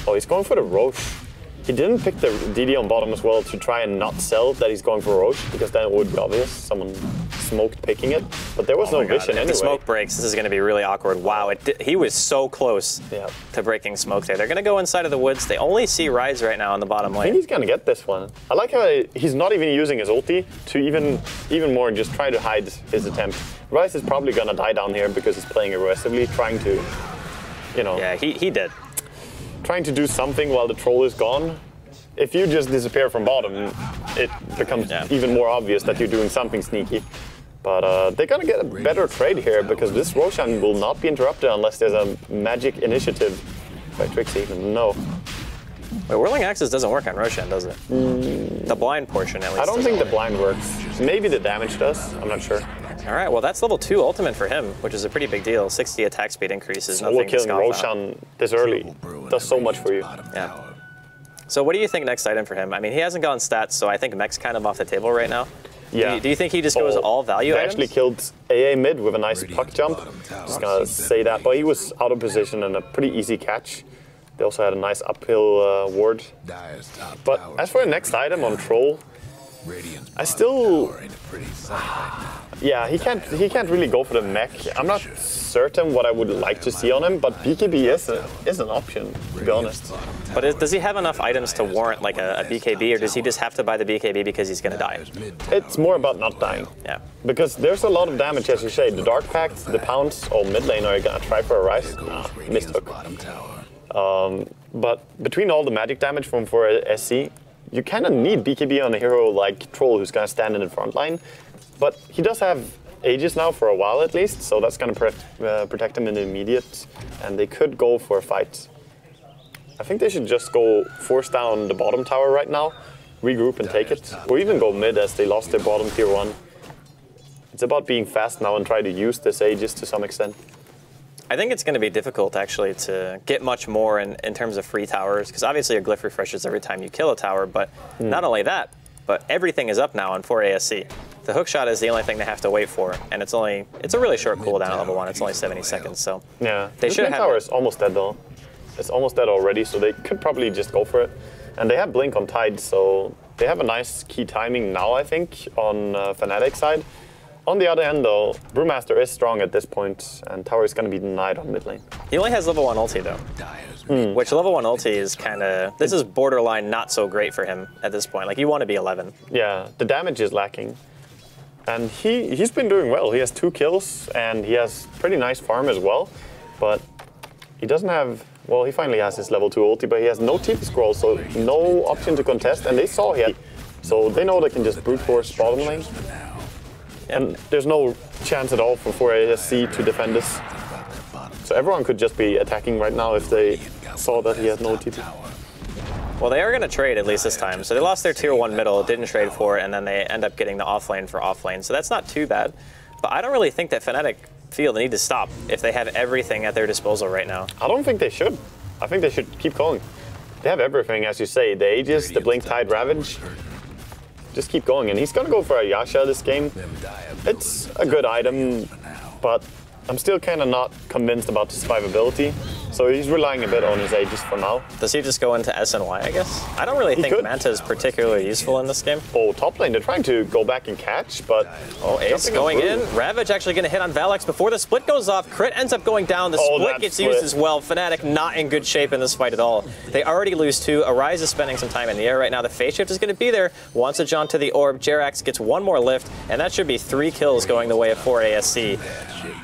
Oh, he's going for the Roche. He didn't pick the DD on bottom as well to try and not sell that he's going for Roche, because then it would be obvious. Someone smoked picking it, but there was no vision anyway. If the smoke breaks, this is going to be really awkward. Wow, he was so close to breaking smoke there. They're going to go inside of the woods. They only see Rise right now on the bottom lane. I think he's going to get this one. I like how he's not even using his ulti to even more just try to hide his attempt. Rise is probably going to die down here because he's playing aggressively, trying to, you know... Yeah, he did. Trying to do something while the troll is gone. If you just disappear from bottom, it becomes even more obvious that you're doing something sneaky. But they're going to get a better trade here, because this Roshan will not be interrupted unless there's a magic initiative by Trixie. No. Wait, Whirling Axis doesn't work on Roshan, does it? The blind portion, at least. I don't think the blind works. Maybe the damage does. I'm not sure. All right, well, that's level 2 ultimate for him, which is a pretty big deal. 60 attack speed increases. Solo killing Roshan this early does so much for you. Yeah. So what do you think next item for him? I mean, he hasn't gone stats, so I think mech's kind of off the table right now. Yeah. Do you think he just goes all value items? He actually killed AA mid with a nice puck jump. Just gonna say that, but he was out of position and a pretty easy catch. They also had a nice uphill ward. But as for the next item on Troll, I still... Yeah, he can't really go for the mech. I'm not certain what I would like to see on him, but BKB is an option, to be honest. But does he have enough items to warrant like a BKB, or does he just have to buy the BKB because he's going to die? It's more about not dying. Yeah. Because there's a lot of damage, as you say. The Dark Pact, the Pounce, or mid lane are going to try for a Rise. Nah, missed hook. But between all the magic damage from 4SC, you kind of need BKB on a hero like Troll, who's going to stand in the front line. But he does have Aegis now for a while at least, so that's going to protect him in the immediate, and they could go for a fight. I think they should just go force down the bottom tower right now, regroup and take it, or even go mid as they lost their bottom tier 1. It's about being fast now and try to use this Aegis to some extent. I think it's going to be difficult actually to get much more in terms of free towers, because obviously your glyph refreshes every time you kill a tower, but not only that, but everything is up now on 4ASC. The hookshot is the only thing they have to wait for, and it's a really short cooldown at level 1. It's only 70 seconds, so yeah. They should have. Tower is almost dead though. It's almost dead already, so they could probably just go for it. And they have Blink on Tide, so they have a nice key timing now, I think, on Fnatic side. On the other hand, though, Brewmaster is strong at this point, and tower is going to be denied on mid lane. He only has level 1 ulti though, which level 1 ulti is kind of, this is borderline not so great for him at this point. Like, you want to be 11. Yeah, the damage is lacking. And he's been doing well. He has 2 kills, and he has pretty nice farm as well. But he doesn't have, well, he finally has his level 2 ulti, but he has no TP scroll, so no option to contest. And they saw him, so they know they can just brute force bottom lane. And there's no chance at all for 4ASC to defend this. So everyone could just be attacking right now if they saw that he had no TP. Well, they are going to trade at least this time. So they lost their tier 1 middle, didn't trade for it, and then they end up getting the offlane for offlane. So that's not too bad. But I don't really think that Fnatic feel the need to stop if they have everything at their disposal right now. I don't think they should. I think they should keep going. They have everything, as you say. The Aegis, the Blink Tide Ravage. Just keep going. And he's going to go for a Yasha this game. It's a good item, but I'm still kind of not convinced about the survivability. So he's relying a bit on his Aegis for now. Does he just go into SNY, I guess? I don't really think Manta is particularly useful in this game. Oh, top lane, they're trying to go back and catch, but... Oh, Ace going in. Ravage actually going to hit on Valex before the split goes off. Crit ends up going down. The split gets used as well. Fnatic not in good shape in this fight at all. They already lose 2. Arise is spending some time in the air right now. The phase shift is going to be there. Wants a jaunt to the orb. Jerax gets 1 more lift, and that should be 3 kills going the way of 4 ASC.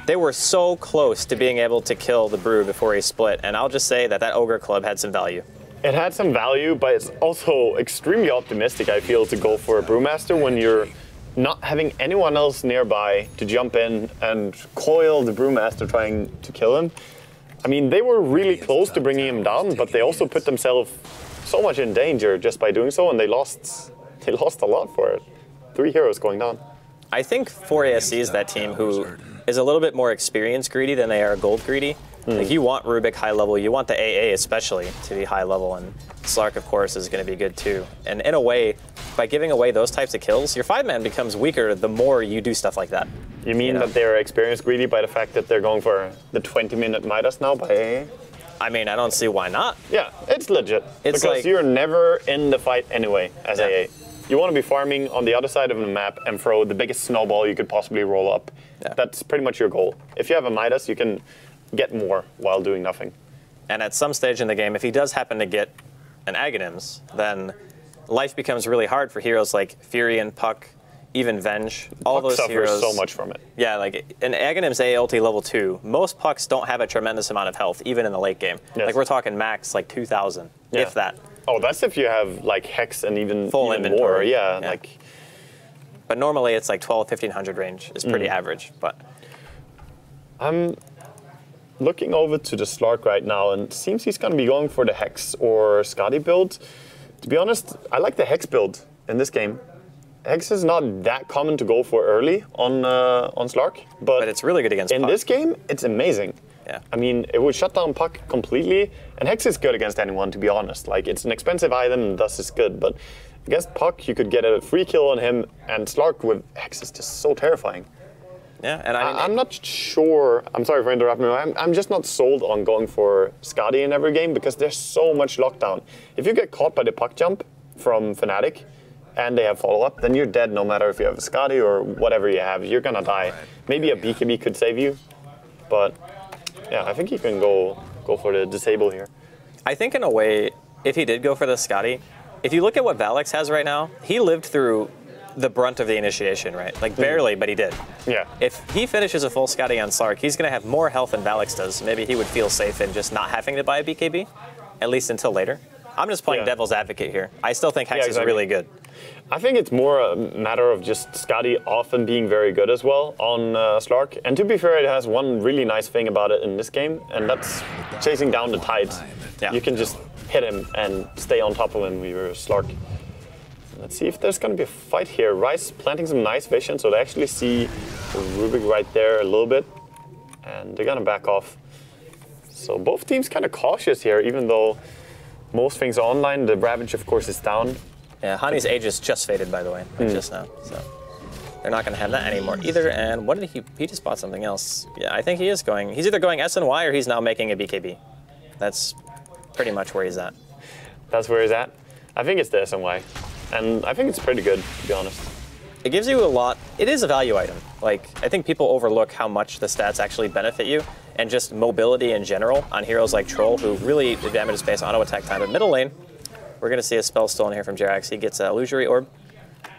They were so close to being able to kill the Brew before he split, and I'll just say that Ogre Club had some value. It had some value, but it's also extremely optimistic, I feel, to go for a Brewmaster when you're not having anyone else nearby to jump in and coil the Brewmaster trying to kill him. I mean, they were really close to bringing him down, but they also put themselves so much in danger just by doing so, and they lost a lot for it. 3 heroes going down. I think 4ASC is that team who is a little bit more experience greedy than they are gold greedy. Like, you want Rubik high level, you want the AA especially to be high level, and Slark, of course, is going to be good too. And in a way, by giving away those types of kills, your 5-man becomes weaker the more you do stuff like that. You mean that they're experience greedy by the fact that they're going for the 20-minute Midas now by AA? I mean, I don't see why not. Yeah, it's legit. It's because like, you're never in the fight anyway as AA. You want to be farming on the other side of the map and throw the biggest snowball you could possibly roll up. Yeah. That's pretty much your goal. If you have a Midas, you can get more while doing nothing. And at some stage in the game, if he does happen to get an Aghanims, then life becomes really hard for heroes like Fury and Puck, even Venge. All Puck those suffers heroes so much from it. Yeah, like an Aghanims AA ulti level 2, most Pucks don't have a tremendous amount of health, even in the late game. Yes. Like, we're talking max like 2,000, if that. Oh, that's if you have like Hex and even full inventory. More. Yeah, like. But normally it's like 1,200-1,500 range is pretty average. But I'm looking over to the Slark right now, and it seems he's going to be going for the Hex or Skadi build. To be honest, I like the Hex build in this game. Hex is not that common to go for early on Slark, but it's really good against Puck. In this game, it's amazing. Yeah. I mean, it would shut down Puck completely, and Hex is good against anyone, to be honest. Like, it's an expensive item, and thus it's good, but against Puck, you could get a free kill on him, and Slark with Hex is just so terrifying. Yeah, and I mean, I'm not sure, I'm sorry for interrupting you, I'm just not sold on going for Skadi in every game, because there's so much lockdown. If you get caught by the Puck jump from Fnatic, and they have follow-up, then you're dead no matter if you have a Skadi or whatever you have, you're gonna die. Maybe a BKB could save you, but yeah, I think he can go for the disable here. I think in a way, if he did go for the Skadi, if you look at what Valex has right now, he lived through the brunt of the initiation, right? Like, barely, but he did. Yeah. If he finishes a full Skadi on Slark, he's going to have more health than Valex does. Maybe he would feel safe in just not having to buy a BKB, at least until later. I'm just playing devil's advocate here. I still think Hex is really good. I think it's more a matter of just Skadi often being very good as well on Slark. And to be fair, it has one really nice thing about it in this game, and that's chasing down the tides. Yeah. You can just hit him and stay on top of him with your Slark. Let's see if there's going to be a fight here. Rice planting some nice vision, so they actually see Rubik right there a little bit, and they're going to back off. So both teams kind of cautious here, even though most things are online. The Ravage, of course, is down. Yeah, Hani's Aegis just faded, by the way, just now. So they're not going to have that anymore either. And what did he just bought something else. Yeah, I think he is going. He's either going SNY or he's now making a BKB. That's pretty much where he's at. That's where he's at? I think it's the SNY. And I think it's pretty good, to be honest. It gives you a lot. It is a value item. Like, I think people overlook how much the stats actually benefit you, and just mobility in general on heroes like Troll, who really do damage space auto attack time. But middle lane, we're going to see a spell stolen here from Jerax. He gets an Illusory Orb,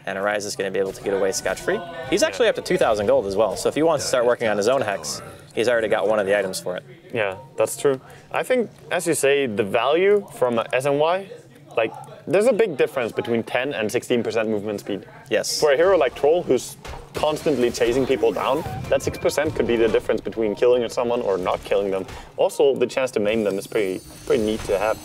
and Arise is going to be able to get away scotch-free. He's actually up to 2,000 gold as well, so if he wants to start working on his own Hex, he's already got one of the items for it. Yeah, that's true. I think, as you say, the value from SNY, like, there's a big difference between 10 and 16% movement speed. Yes. For a hero like Troll, who's constantly chasing people down, that 6% could be the difference between killing someone or not killing them. Also, the chance to maim them is pretty neat to have.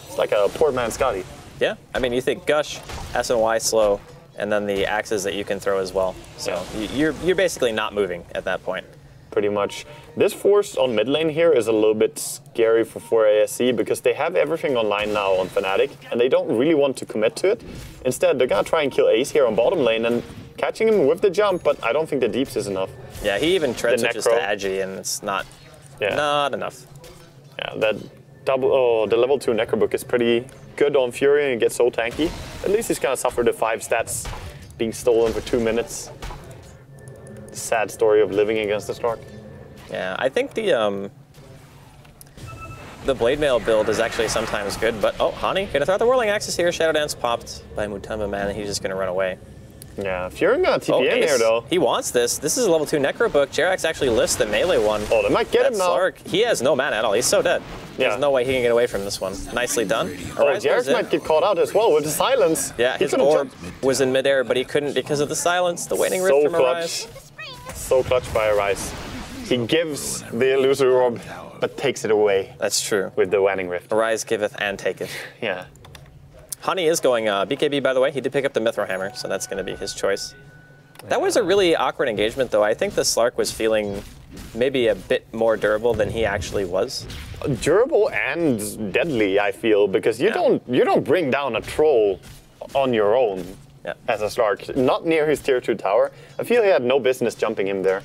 It's like a poor man's Skadi. Yeah, I mean, you think Gush, SNY slow, and then the axes that you can throw as well. So you're basically not moving at that point. Pretty much. This force on mid lane here is a little bit scary for 4ASC because they have everything online now on Fnatic and they don't really want to commit to it. Instead, they're gonna try and kill Ace here on bottom lane, and catching him with the jump, but I don't think the deeps is enough. Yeah, he even tread switches to necro. Agi, and it's not enough. Yeah, that the level 2 Necrobook is pretty good on Fury and gets so tanky. At least he's gonna suffer the 5 stats being stolen for 2 minutes. The sad story of living against the Slark. Yeah, I think the Blade Mail build is actually sometimes good, but oh, Hani gonna throw out the Whirling Axis here. Shadow Dance popped by Mutombo Man, and he's just gonna run away. Yeah, Fury gonna TP in here though. He wants this. This is a level 2 Necrobook. Jerax actually lists the melee one. Oh, they might get him now. Slark, he has no mana at all. He's so dead. Yeah. There's no way he can get away from this one. Nicely done. Jerax might get caught out as well with the silence. Yeah, his orb was in midair, but he couldn't because of the silence. The Waning Rift from Arise. So clutch by Arise. He gives the illusory orb, but takes it away. That's true. With the Waning Rift. Arise giveth and taketh. Yeah. Hani is going BKB, by the way. He did pick up the Mithril Hammer, so that's going to be his choice. That was a really awkward engagement, though. I think the Slark was feeling maybe a bit more durable than he actually was. Durable and deadly, I feel, because you don't bring down a troll on your own as a Slark. Not near his tier 2 tower. I feel he had no business jumping him there.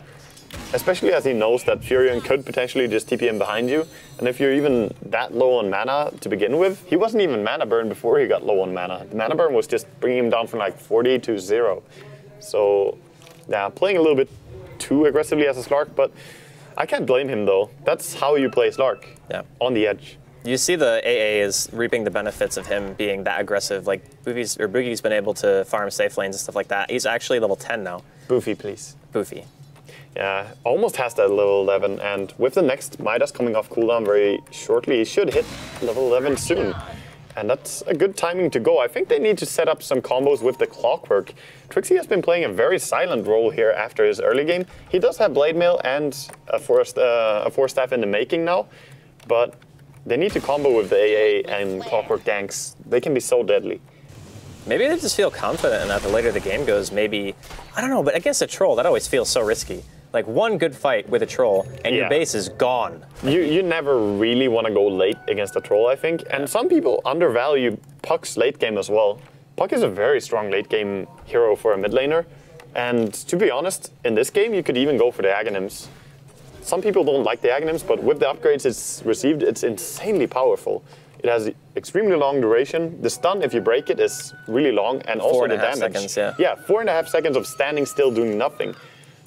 Especially as he knows that Furion could potentially just TP him behind you. And if you're even that low on mana to begin with, he wasn't even mana burn before he got low on mana. The mana burn was just bringing him down from like 40 to 0. So, yeah, playing a little bit too aggressively as a Slark, but I can't blame him though. That's how you play Slark, on the edge. You see the AA is reaping the benefits of him being that aggressive. Like, Boogie's been able to farm safe lanes and stuff like that. He's actually level 10 now. Boofy, please. Boofy. Yeah, almost has that level 11, and with the next Midas coming off cooldown very shortly, he should hit level 11 soon. And that's a good timing to go. I think they need to set up some combos with the Clockwork. Trixie has been playing a very silent role here after his early game. He does have Blade Mail and a Force Staff in the making now, but they need to combo with the AA and Clockwork ganks. They can be so deadly. Maybe they just feel confident enough the later the game goes, maybe, I don't know, but against a troll, that always feels so risky. Like one good fight with a troll and your base is gone. You never really want to go late against a troll, I think. And some people undervalue Puck's late game as well. Puck is a very strong late game hero for a mid laner. And to be honest, in this game you could even go for the Aghanims. Some people don't like the Aghanims, but with the upgrades it's received, it's insanely powerful. It has extremely long duration. The stun, if you break it, is really long, and also the damage. 4.5 seconds, yeah, 4.5 seconds of standing still doing nothing.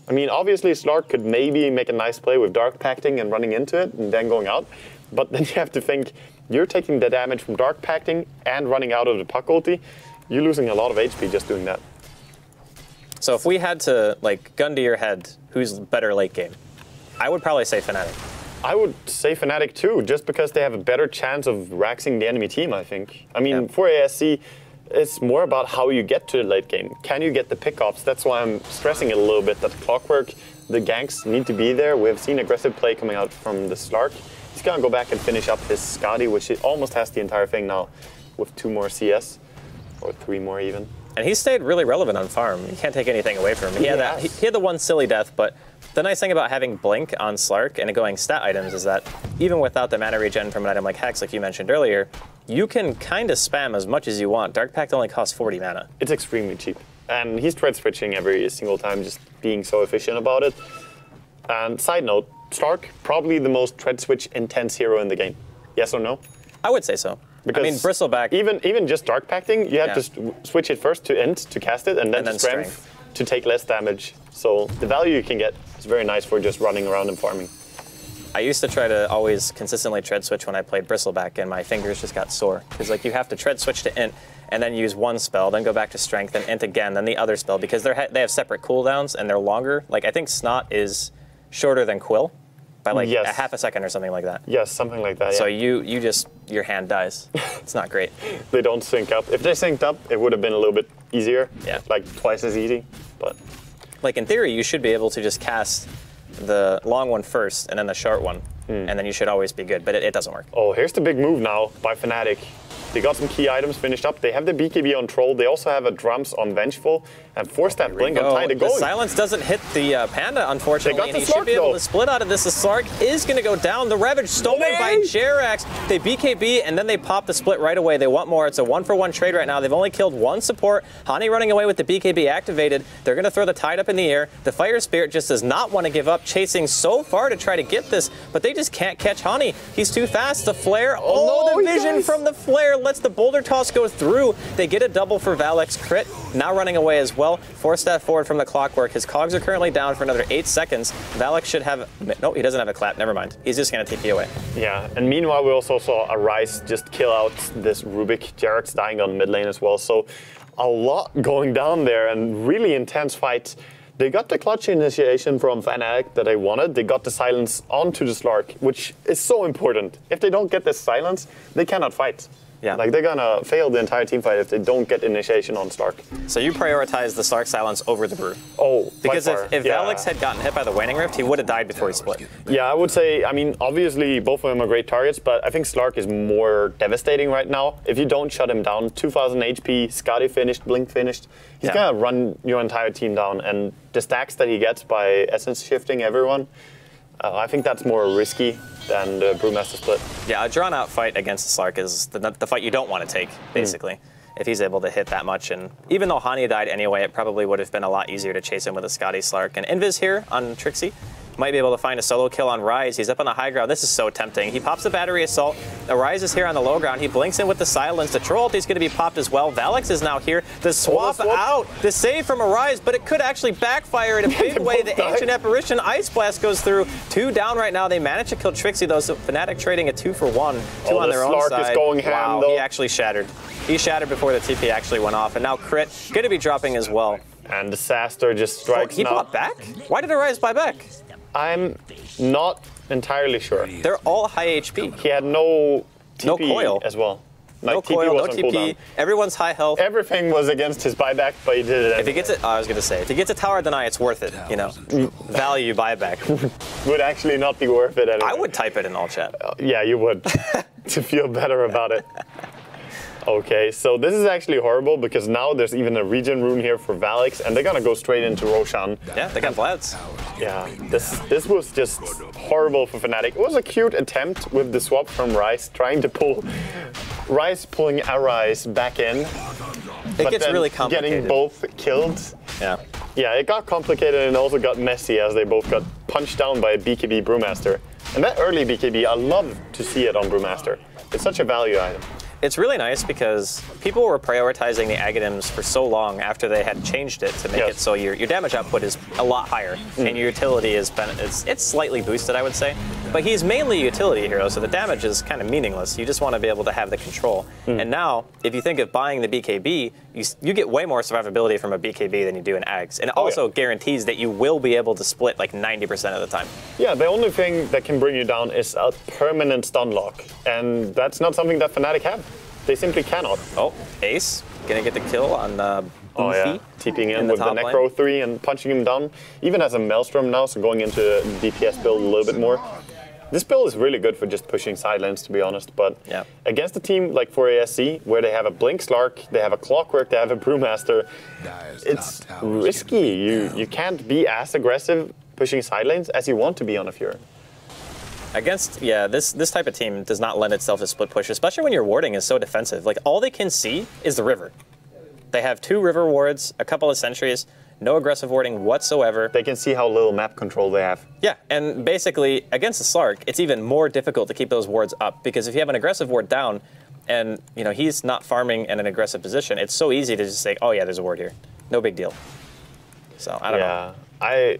I mean, obviously, Slark could maybe make a nice play with Dark Pacting and running into it and then going out. But then you have to think, you're taking the damage from Dark Pacting and running out of the Puck ulti. You're losing a lot of HP just doing that. So if we had to, like, gun to your head, who's better late game? I would probably say Fnatic. I would say Fnatic too, just because they have a better chance of raxing the enemy team, I think. I mean, for ASC, it's more about how you get to the late game. Can you get the pickoffs? That's why I'm stressing it a little bit, that Clockwork, the ganks need to be there. We've seen aggressive play coming out from the Slark. He's gonna go back and finish up his Skadi, which he almost has the entire thing now, with 2 more CS, or 3 more even. And he stayed really relevant on farm. You can't take anything away from him. He had the one silly death, but the nice thing about having Blink on Slark and going stat items is that even without the mana regen from an item like Hex, like you mentioned earlier, you can kind of spam as much as you want. Dark Pact only costs 40 mana. It's extremely cheap. And he's thread switching every single time, just being so efficient about it. And side note, Slark, probably the most thread switch intense hero in the game. Yes or no? I would say so. Because I mean, Bristleback... Even just Dark Pacting, you have to switch it first to Int to cast it, and then to Strength to take less damage. So the value you can get is very nice for just running around and farming. I used to try to always consistently tread switch when I played Bristleback, and my fingers just got sore. Because like you have to tread switch to Int, and then use one spell, then go back to Strength, and Int again, then the other spell, because they have separate cooldowns, and they're longer. Like, I think Snot is shorter than Quill by like a half a second or something like that. Yes, something like that, So you just, your hand dies. It's not great. They don't sync up. If they synced up, it would have been a little bit easier. Yeah. Like twice as easy, but... Like in theory, you should be able to just cast the long one first and then the short one, and then you should always be good, but it doesn't work. Oh, here's the big move now by Fnatic. They got some key items finished up. They have the BKB on Troll. They also have a Drums on Vengeful and force that blink on Tide to go. The silence doesn't hit the Panda, unfortunately, and he should be able to split out of this. The Slark is going to go down. The Ravage stolen by Jerax. They BKB, and then they pop the split right away. They want more. It's a 1-for-1 trade right now. They've only killed one support. Hani running away with the BKB activated. They're going to throw the Tide up in the air. The Fire Spirit just does not want to give up, chasing so far to try to get this, but they just can't catch Hani. He's too fast. The Flare, the vision from the Flare lets the Boulder Toss go through. They get a double for Valek's crit. Now running away as well. 4-step forward from the Clockwork. His cogs are currently down for another 8 seconds. Valek should have... No, he doesn't have a clap. Never mind. He's just going to TP away. Yeah, and meanwhile, we also saw a Ryze just kill out this Rubik. Jarek's dying on mid lane as well. So a lot going down there and really intense fight. They got the clutch initiation from Fnatic that they wanted. They got the silence onto the Slark, which is so important. If they don't get this silence, they cannot fight. Yeah. Like, they're gonna fail the entire team fight if they don't get initiation on Slark. So you prioritize the Slark silence over the Brew? Oh, because if Alex had gotten hit by the Waning Rift, he would have died before he split. Yeah, I would say, I mean, obviously both of them are great targets, but I think Slark is more devastating right now. If you don't shut him down, 2,000 HP, Scotty finished, Blink finished, he's gonna run your entire team down, and the stacks that he gets by essence shifting everyone, I think that's more risky than the Brewmaster split. Yeah, a drawn-out fight against the Slark is the fight you don't want to take, basically, if he's able to hit that much. And even though Hani died anyway, it probably would have been a lot easier to chase him with a Scotty Slark. And Invis here on Trixie might be able to find a solo kill on Ryze. He's up on the high ground. This is so tempting. He pops the battery assault. The Ryze is here on the low ground. He blinks in with the silence. The troll ulti is going to be popped as well. Valek is now here. The swap out. The save from a Ryze, but it could actually backfire in a big way. The Ancient Apparition Ice Blast goes through. 2 down right now. They managed to kill Trixie, though. So Fnatic trading a 2-for-1. 2 on their own side. Is going ham, wow, though. He actually shattered. He shattered before the TP actually went off. And now Crit going to be dropping as well. And Disaster just strikes He now. bought back? Why did a Ryze buy back? I'm not entirely sure. They're all high HP. He had no TP no coil as well. No TP coil, no was on TP. cooldown. Everyone's high health. Everything was against his buyback, but he did it anyway. If he gets it, I was gonna say, if he gets a tower deny, it's worth it. You know, value buyback. Would actually not be worth it anyway. I would type it in all chat. Yeah, you would, to feel better about it. Okay, so this is actually horrible because now there's even a regen rune here for Valix, and they're gonna go straight into Roshan. Yeah, they got Vlad's. Yeah, this was just horrible for Fnatic. It was a cute attempt with the swap from Ryze, trying to pull Ryze pulling a Ryze back in. It gets really complicated. Getting both killed. Yeah. Yeah, it got complicated and also got messy as they both got punched down by a BKB Brewmaster. And that early BKB, I love to see it on Brewmaster. It's such a value item. It's really nice because people were prioritizing the Aghanim's for so long after they had changed it to make it so your damage output is a lot higher and your utility is it's slightly boosted, I would say. But he's mainly a utility hero, so the damage is kind of meaningless. You just want to be able to have the control. And now, if you think of buying the BKB, you get way more survivability from a BKB than you do in Ags. And it also guarantees that you will be able to split like 90% of the time. Yeah, the only thing that can bring you down is a permanent stun lock. And that's not something that Fnatic have. They simply cannot. Oh, Ace gonna get the kill on TPing in with the Necro 3 and punching him down. Even as a Maelstrom now, so going into DPS build a little bit more. This build is really good for just pushing side lanes, to be honest. But against a team like for ASC, where they have a Blink Slark, they have a Clockwork, they have a Brewmaster, it's risky. You can't be as aggressive pushing side lanes as you want to be on a Fury. Against, this type of team does not lend itself to split push, especially when your warding is so defensive. Like, all they can see is the river. They have 2 river wards, a couple of sentries, no aggressive warding whatsoever. They can see how little map control they have. Yeah, and basically, against the Slark, it's even more difficult to keep those wards up, because if you have an aggressive ward down, and he's not farming in an aggressive position, it's so easy to just say, oh yeah, there's a ward here. No big deal. So, I don't know. I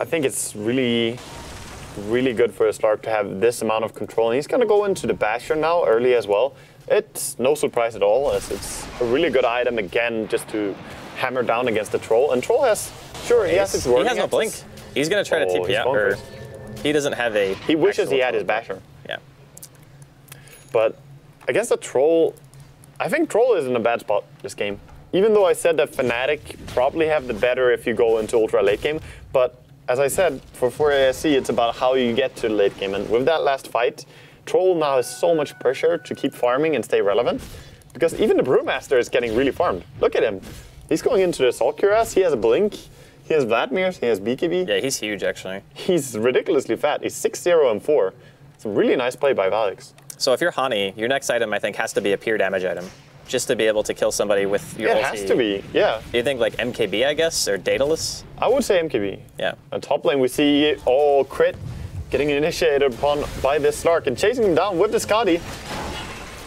think it's really good for a Slark to have this amount of control. And he's going to go into the Basher now early as well. It's no surprise at all, as it's a really good item, again, just to hammer down against the Troll. And Troll has, he has its wording. He has no blink. He's going to try to TP out her. He doesn't have a... He wishes he had his Basher. Yeah. But against the Troll, I think Troll is in a bad spot this game. Even though I said that Fnatic probably have the better if you go into ultra late game, but as I said, for ASC, it's about how you get to the late game. And with that last fight, Troll now has so much pressure to keep farming and stay relevant, because even the Brewmaster is getting really farmed. Look at him. He's going into the Assault Cuirass, he has a Blink, he has Vladimir's, he has BKB. Yeah, he's huge, actually. He's ridiculously fat. He's 6-0 and 4. It's a really nice play by Valix. So if you're Hani, your next item, I think, has to be a pure damage item, just to be able to kill somebody with your ulti. It has to be, yeah. Do you think like MKB, I guess, or Daedalus? I would say MKB. Yeah. On top lane, we see crit getting initiated upon by this Slark and chasing him down with the Scotty.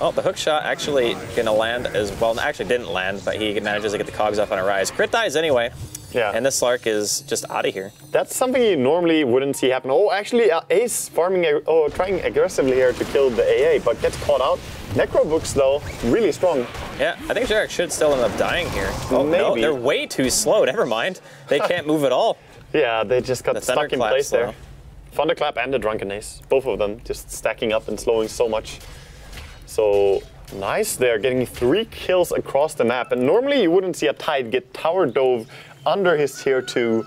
Oh, the hook shot actually gonna land as well. Actually didn't land, but he manages to get the cogs off on a rise. Crit dies anyway. Yeah. And this Slark is just out of here. That's something you normally wouldn't see happen. Oh, actually, Ace farming, trying aggressively here to kill the AA, but gets caught out. Necrobooks, though, really strong. Yeah, I think Jarek should still end up dying here. Oh, Maybe. no, they're way too slow. Never mind. They can't move at all. Yeah, they just got stuck in place there. Slow. Thunderclap and the Drunken Ace, both of them just stacking up and slowing so much. So nice there, getting 3 kills across the map. And normally you wouldn't see a Tide get tower dove under his tier 2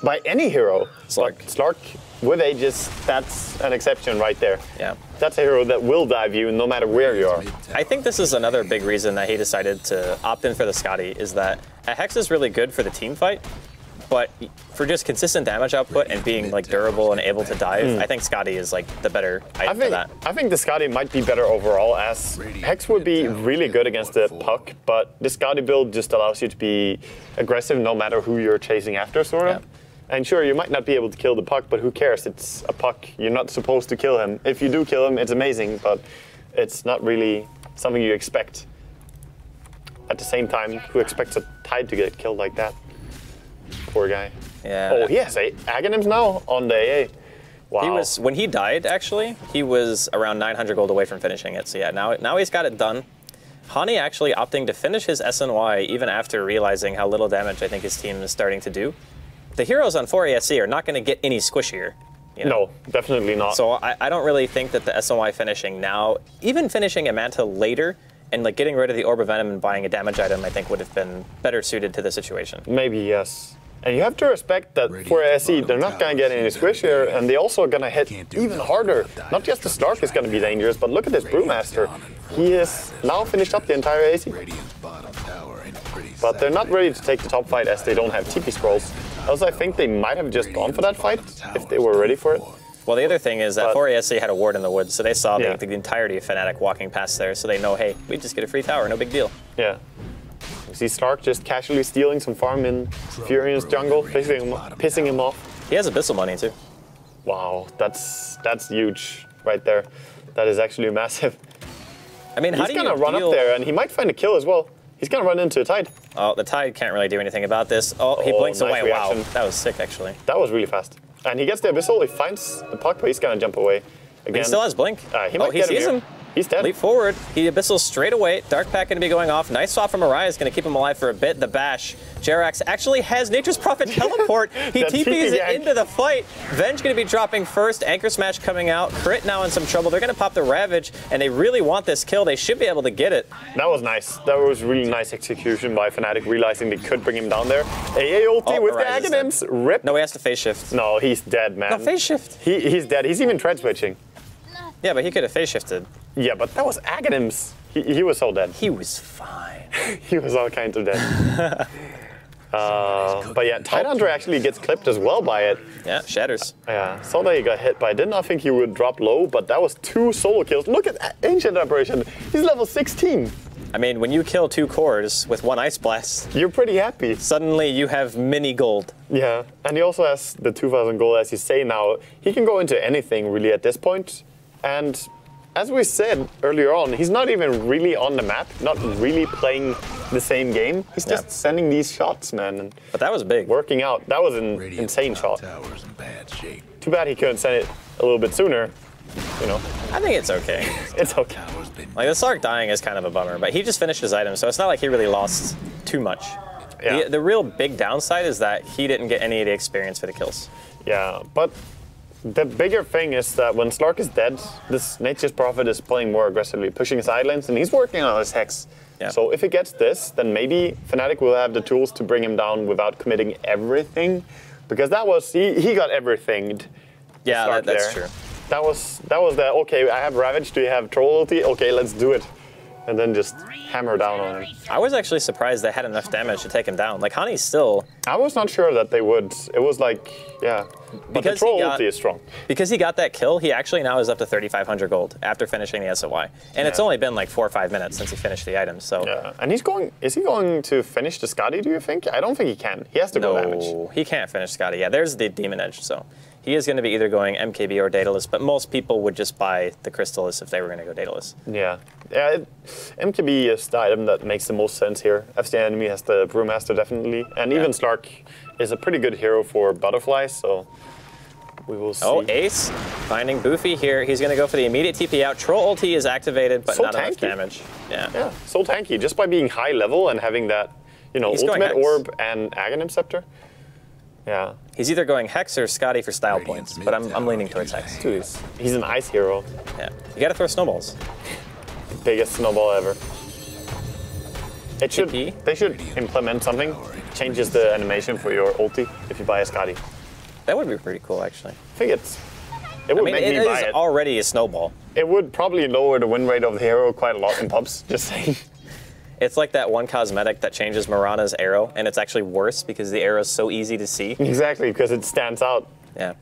by any hero. Slark. But Slark with Aegis, that's an exception right there. Yeah. That's a hero that will dive you no matter where you are. I think this is another big reason that he decided to opt in for the Scotty, is that a Hex is really good for the team fight, but for just consistent damage output and being like durable and able to dive, I think Scotty is like the better item for that. I think the Scotty might be better overall, as Hex would be really good against the puck, but the Scotty build just allows you to be aggressive no matter who you're chasing after, sort of. Yeah. And sure, you might not be able to kill the puck, but who cares? It's a puck. You're not supposed to kill him. If you do kill him, it's amazing, but it's not really something you expect. At the same time, who expects a Tide to get killed like that? Poor guy. Yeah. Oh, he has Aghanims now on the AA. Wow. He was, when he died, actually, he was around 900 gold away from finishing it. So yeah, now he's got it done. Hani actually opting to finish his SNY even after realizing how little damage I think his team is starting to do. The heroes on 4 ASC are not going to get any squishier. You know? No, definitely not. So I don't really think that the SNY finishing now, even finishing a Manta later, and like getting rid of the Orb of Venom and buying a damage item, I think would have been better suited to the situation. Maybe, yes. And you have to respect that for ASC, they're not going to get any squishier, and they're also going to hit even harder. Not just the Slark is going to be dangerous, but look at this Brewmaster. He has now finished up the entire AC. But they're not ready to take the top fight as they don't have TP scrolls. Also, I think they might have just gone for that fight if they were ready for it. Well, the other thing is that 4ASC had a ward in the woods, so they saw Yeah. the entirety of Fnatic walking past there, so they know, hey, we just get a free tower, no big deal. Yeah. You see Stark just casually stealing some farm in Furion's jungle, pissing him off. He has Abyssal money, too. Wow, that's huge right there. That is actually massive. I mean, how He's do you gonna run up there, and he might find a kill as well. He's gonna run into a Tide. Oh, the Tide can't really do anything about this. Oh, he blinks nice away. reaction. Wow, that was sick, actually. That was really fast. And he gets the Abyssal, he finds the puck, but he's gonna jump away. Again. He still has Blink. He might he get sees here. him. He's dead. Leap forward. He Abyssal straight away. Dark Pack going to be going off. Nice swap from Mariah is going to keep him alive for a bit. The bash. Jerax actually has Nature's Prophet teleport. He TPs it into the fight. Venge going to be dropping first. Anchor Smash coming out. Crit now in some trouble. They're going to pop the Ravage, and they really want this kill. They should be able to get it. That was nice. That was really nice execution by Fnatic, realizing they could bring him down there. AA ulti with the Aghanims. Rip. No, he has to phase shift. No, he's dead, man. No, phase shift. He's dead. He's even tread switching. Yeah, but he could have phase shifted. Yeah, but that was Aghanims. He was so dead. He was fine. He was all kinds of dead. But yeah, Tidehunter actually gets clipped as well by it. Yeah, shatters. Yeah, saw that he got hit, but I did not think he would drop low, but that was 2 solo kills. Look at Ancient Apparition. He's level 16. I mean, when you kill 2 cores with 1 Ice Blast, You're pretty happy. suddenly you have mini gold. Yeah, and he also has the 2,000 gold, as you say now. He can go into anything really at this point. And as we said earlier on, he's not even really on the map, not really playing the same game. He's just sending these shots, man, and But that was big. working out. That was an insane shot. Too bad he couldn't send it a little bit sooner. You know, I think it's okay. it's okay. Like, the Slark dying is kind of a bummer, but he just finished his item, so it's not like he really lost too much. Yeah. The real big downside is that he didn't get any of the experience for the kills. Yeah, but the bigger thing is that when Slark is dead, this Nature's Prophet is playing more aggressively, pushing side lanes, and he's working on his Hex. Yeah. So if he gets this, then maybe Fnatic will have the tools to bring him down without committing everything. Because that was, he got everything. Yeah, that's true. That was the, okay, I have Ravage, do you have Troll ulti? Okay, let's do it. And then just hammer down on him. I was actually surprised they had enough damage to take him down. Like, Hani's still... I was not sure that they would. It was like, yeah. But the Troll ulti is strong. Because he got that kill, he actually now is up to 3,500 gold after finishing the SOY. And it's only been like 4 or 5 minutes since he finished the items, so... Yeah, and he's going... Is he going to finish the Scotty, do you think? I don't think he can. He has to go damage. No, he can't finish Scotty. Yeah, there's the Demon Edge, so... He is going to be either going MKB or Daedalus, but most people would just buy the Crystallis if they were going to go Daedalus. Yeah. MKB is the item that makes the most sense here. FC enemy has the Brewmaster definitely, and even Slark is a pretty good hero for butterflies, so we will see. Oh, Ace finding Boofy here. He's going to go for the immediate TP out. Troll ulti is activated, but so not tanky. enough damage. Yeah, so tanky, just by being high level and having that, you know, ultimate orb and Aghanim Scepter. Yeah. He's either going Hex or Scotty for style points, but I'm leaning towards Hex. Dude, he's an ice hero. Yeah. You gotta throw snowballs. Biggest snowball ever. It should, they should implement something. Changes the animation for your ulti if you buy a Scotty. That would be pretty cool, actually. I think it would make me buy it. It is already a snowball. It would probably lower the win rate of the hero quite a lot in pubs, just saying. It's like that one cosmetic that changes Mirana's arrow, and it's actually worse because the arrow is so easy to see. Exactly, because it stands out. Yeah.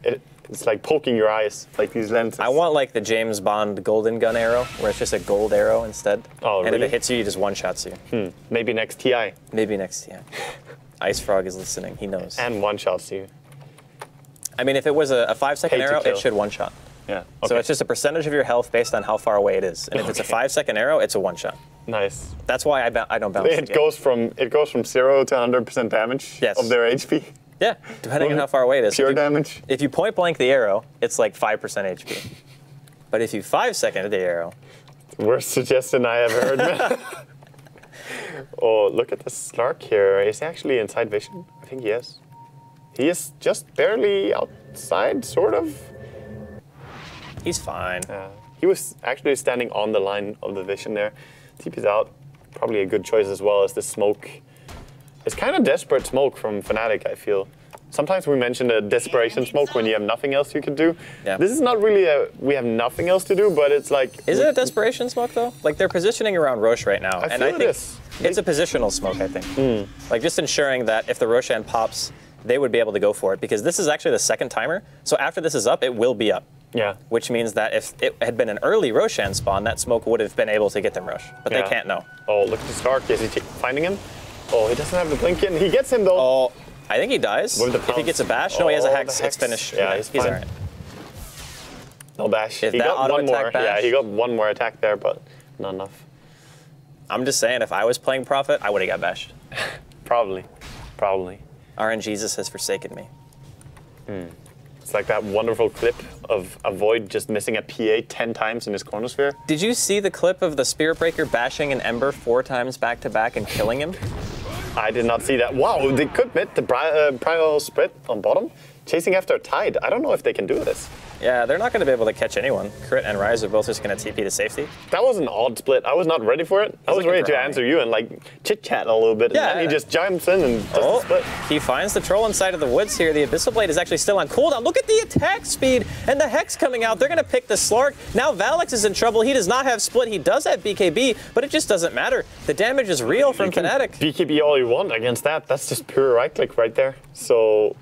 It's like poking your eyes, like these lenses. I want like the James Bond golden gun arrow, where it's just a gold arrow instead. Oh, and really? if it hits you, you just one-shots you. Maybe next TI. Maybe next, yeah. Ice Frog is listening, he knows. And one-shots you. I mean, if it was a 5-second arrow, it should one-shot. Yeah. Okay. So it's just a percentage of your health based on how far away it is. And if it's a 5-second arrow, it's a one-shot. Nice. That's why I don't bounce. It goes from 0 to 100% damage of their HP. Yeah, depending on how far away it is. Pure damage. If you point blank the arrow, it's like 5% HP. But if you 5-second the arrow, worst suggestion I ever heard, man. Oh, look at the Slark here. Is he actually inside vision? I think he is. He is just barely outside, sort of. He's fine. He was actually standing on the line of the vision there. TP's out. Probably a good choice as well as the smoke. It's kind of desperate smoke from Fnatic, I feel. Sometimes we mention a desperation smoke when you have nothing else you could do. Yeah. This is not really a we have nothing else to do, but it's like... Is it a desperation smoke, though? Like, they're positioning around Roche right now. I think it's a positional smoke, I think. Like, just ensuring that if the Roshan pops, they would be able to go for it, because this is actually the second timer. So after this is up, it will be up. Yeah. Which means that if it had been an early Roshan spawn, that smoke would have been able to get them Rosh. But they can't know. Oh, look at the Stark. Is he finding him? Oh, he doesn't have the blink in. He gets him, though. Oh, I think he dies. If he gets a bash. No, he has a hex. It's finished. Yeah, he's all right. No bash. If he that got one more. bash, Yeah, he got one more attack there, but not enough. I'm just saying, if I was playing Prophet, I would have got bashed. Probably. RNGesus has forsaken me. It's like that wonderful clip of a Void just missing a PA 10 times in his Chronosphere. Did you see the clip of the Spirit Breaker bashing an Ember 4 times back-to-back and killing him? I did not see that. Wow, they could hit the Primal Split on bottom, chasing after a Tide. I don't know if they can do this. Yeah, they're not going to be able to catch anyone. Crit and Rise are both just going to TP to safety. That was an odd split. I was not ready for it. I was ready to answer you and like chit-chat a little bit. Yeah. And then he just jumps in and does the split. He finds the troll inside of the woods here. The Abyssal Blade is actually still on cooldown. Look at the attack speed and the Hex coming out. They're going to pick the Slark. Now Valix is in trouble. He does not have split. He does have BKB, but it just doesn't matter. The damage is real from Fnatic. BKB all you want against that. That's just pure right-click right there. So...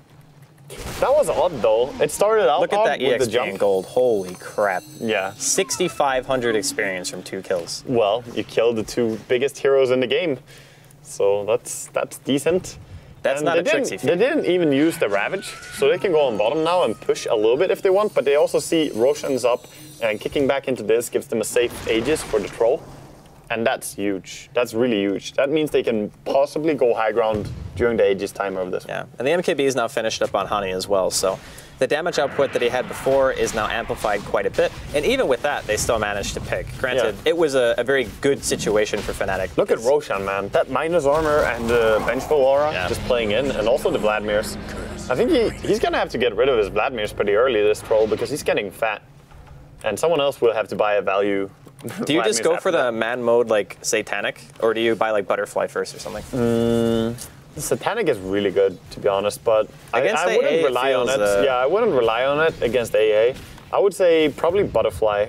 that was odd, though. It started out Look at that with the EXP jump. in gold. Holy crap. Yeah. 6,500 experience from 2 kills. Well, you killed the 2 biggest heroes in the game. So that's decent. That's not a tricksy feat. They didn't even use the Ravage, so they can go on bottom now and push a little bit if they want, but they also see Roshan's up, and kicking back into this gives them a safe Aegis for the troll. And that's huge. That's really huge. That means they can possibly go high ground during the Aegis timer of this one. Yeah, and the MKB is now finished up on Hani as well, so the damage output that he had before is now amplified quite a bit. And even with that, they still managed to pick. Granted, it was a very good situation for Fnatic. Look at Roshan, man. That minus armor and the Vengeful Aura just playing in, and also the Vladimirs. I think he's going to have to get rid of his Vladimirs pretty early, this troll, because he's getting fat. And someone else will have to buy a value. Do you just go for the man mode like Satanic, or do you buy like Butterfly first or something? Satanic is really good, to be honest, but I wouldn't AA rely on it. Yeah, I wouldn't rely on it against AA. I would say probably Butterfly.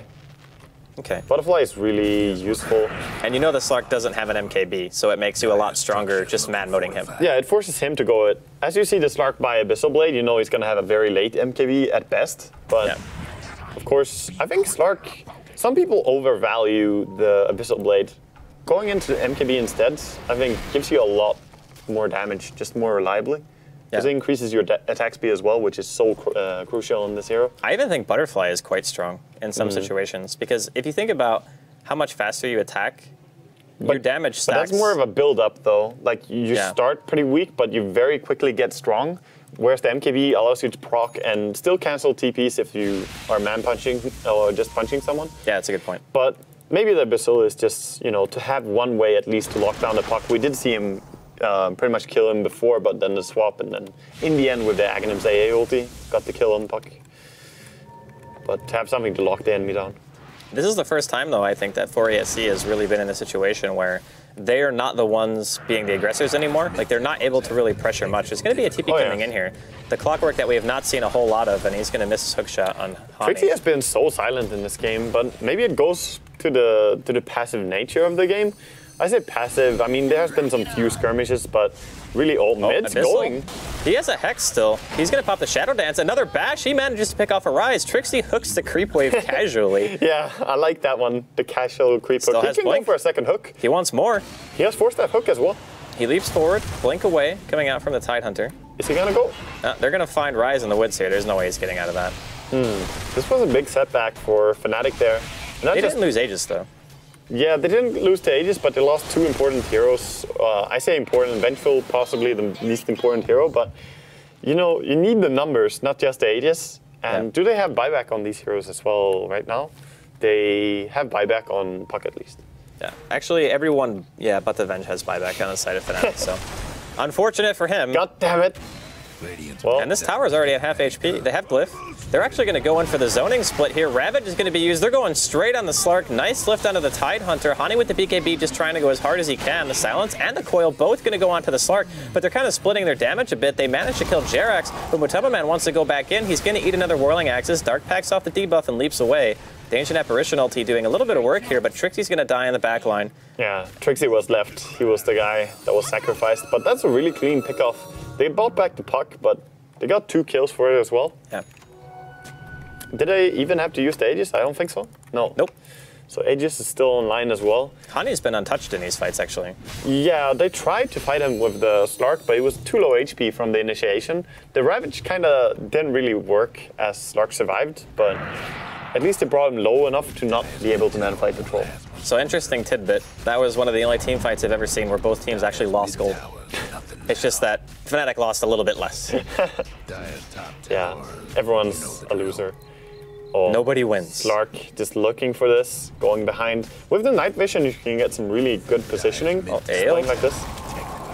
Okay. Butterfly is really useful. And you know the Slark doesn't have an MKB, so it makes you a lot stronger just man-moding him. Yeah, it forces him to go it. As you see the Slark by Abyssal Blade, you know he's going to have a very late MKB at best. But of course, I think Slark, some people overvalue the Abyssal Blade. Going into MKB instead, I think gives you a lot more damage, just more reliably. Because it increases your attack speed as well, which is so crucial in this hero. I even think Butterfly is quite strong in some situations, because if you think about how much faster you attack, your damage stacks. But that's more of a build-up, though. Like, you start pretty weak, but you very quickly get strong, whereas the MKB allows you to proc and still cancel TPs if you are man-punching or just punching someone. Yeah, that's a good point. But maybe the Abyssal is just, you know, to have one way at least to lock down the puck. We did see him pretty much kill him before, but then the swap, and then in the end with the Aghanim's AA ulti, got the kill on puck. But to have something to lock the enemy down. This is the first time, though, I think that 4ASC has really been in a situation where they are not the ones being the aggressors anymore. Like, they're not able to really pressure much. There's going to be a TP coming in here. The Clockwork that we have not seen a whole lot of, and he's going to miss his hook shot on Hani. Trixie has been so silent in this game, but maybe it goes to the passive nature of the game. I say passive. I mean, there has been some few skirmishes, but really all mid's going. He has a Hex still. He's going to pop the Shadow Dance. Another bash. He manages to pick off a Rise. Trixie hooks the creep wave casually. Yeah, I like that one. The casual creep hook. He can go for a second hook. He wants more. He has forced that hook as well. He leaps forward, blink away, coming out from the Tidehunter. Is he going to go? They're going to find Rise in the woods here. There's no way he's getting out of that. This was a big setback for Fnatic there. They didn't lose Aegis, though. Yeah, they didn't lose to Aegis, but they lost two important heroes. I say important, Vengeful, possibly the least important hero, but you know, you need the numbers, not just the Aegis. And do they have buyback on these heroes as well right now? They have buyback on Puck at least. Yeah, actually everyone, but the Venge has buyback on the side of Fnatic, so unfortunate for him. God damn it. Well, and this tower is already at half HP. They have Glyph. They're actually going to go in for the zoning split here. Ravage is going to be used. They're going straight on the Slark. Nice lift onto the Tidehunter. Hani with the BKB just trying to go as hard as he can. The Silence and the Coil both going to go onto the Slark, but they're kind of splitting their damage a bit. They managed to kill Jerax, but Mutaba Man wants to go back in. He's going to eat another Whirling Axis. Dark packs off the debuff and leaps away. The Ancient Apparition ulti doing a little bit of work here, but Trixie's going to die in the back line. Yeah, Trixie was left. He was the guy that was sacrificed, but that's a really clean pickoff. They bought back the puck, but they got 2 kills for it as well. Yeah. Did they even have to use the Aegis? I don't think so. No. Nope. So Aegis is still online as well. Hani's been untouched in these fights, actually. Yeah, they tried to fight him with the Slark, but it was too low HP from the initiation. The Ravage kind of didn't really work as Slark survived, but at least it brought him low enough to not be able to man-fight the troll. So interesting tidbit. That was one of the only team fights I've ever seen where both teams actually lost gold. It's just that Fnatic lost a little bit less. Yeah, everyone's a loser. Oh, nobody wins. Slark just looking for this, going behind. With the night vision, you can get some really good positioning. Playing like this.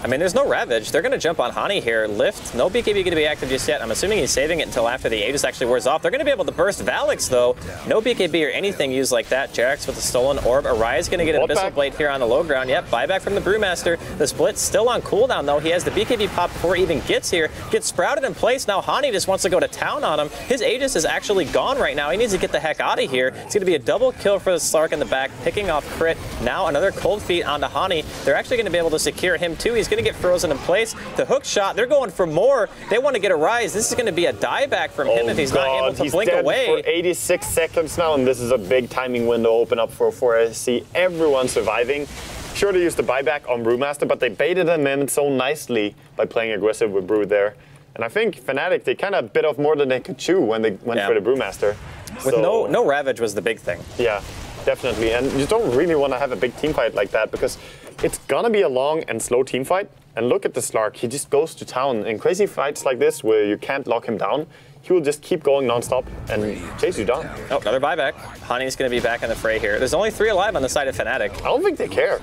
I mean, there's no Ravage. They're going to jump on Hani here. Lift. No BKB going to be active just yet. I'm assuming he's saving it until after the Aegis actually wears off. They're going to be able to burst Valix, though. No BKB or anything used like that. Jerax with the stolen orb. Arise going to get an Abyssal Blade here on the low ground. Yep, buyback from the Brewmaster. The split's still on cooldown, though. He has the BKB pop before he even gets here. Gets sprouted in place. Now Hani just wants to go to town on him. His Aegis is actually gone right now. He needs to get the heck out of here. It's going to be a double kill for the Slark in the back, picking off crit. Now another cold feet onto Hani. They're actually going to be able to secure him, too. He's going to get frozen in place. The hook shot, they're going for more. They want to get a Rise. This is going to be a dieback from him if he's not able to blink away. For 86 seconds now, and this is a big timing window open up for SC. Everyone surviving. Sure, they used the buyback on Brewmaster, but they baited him in so nicely by playing aggressive with Brew there. And I think Fnatic, they kind of bit off more than they could chew when they went for the Brewmaster. With no Ravage was the big thing. Yeah, definitely. And you don't really want to have a big team fight like that because it's going to be a long and slow team fight. And look at the Slark, he just goes to town. In crazy fights like this, where you can't lock him down, he will just keep going non-stop and chase you down. Oh, another buyback. Hani's going to be back in the fray here. There's only 3 alive on the side of Fnatic. I don't think they care.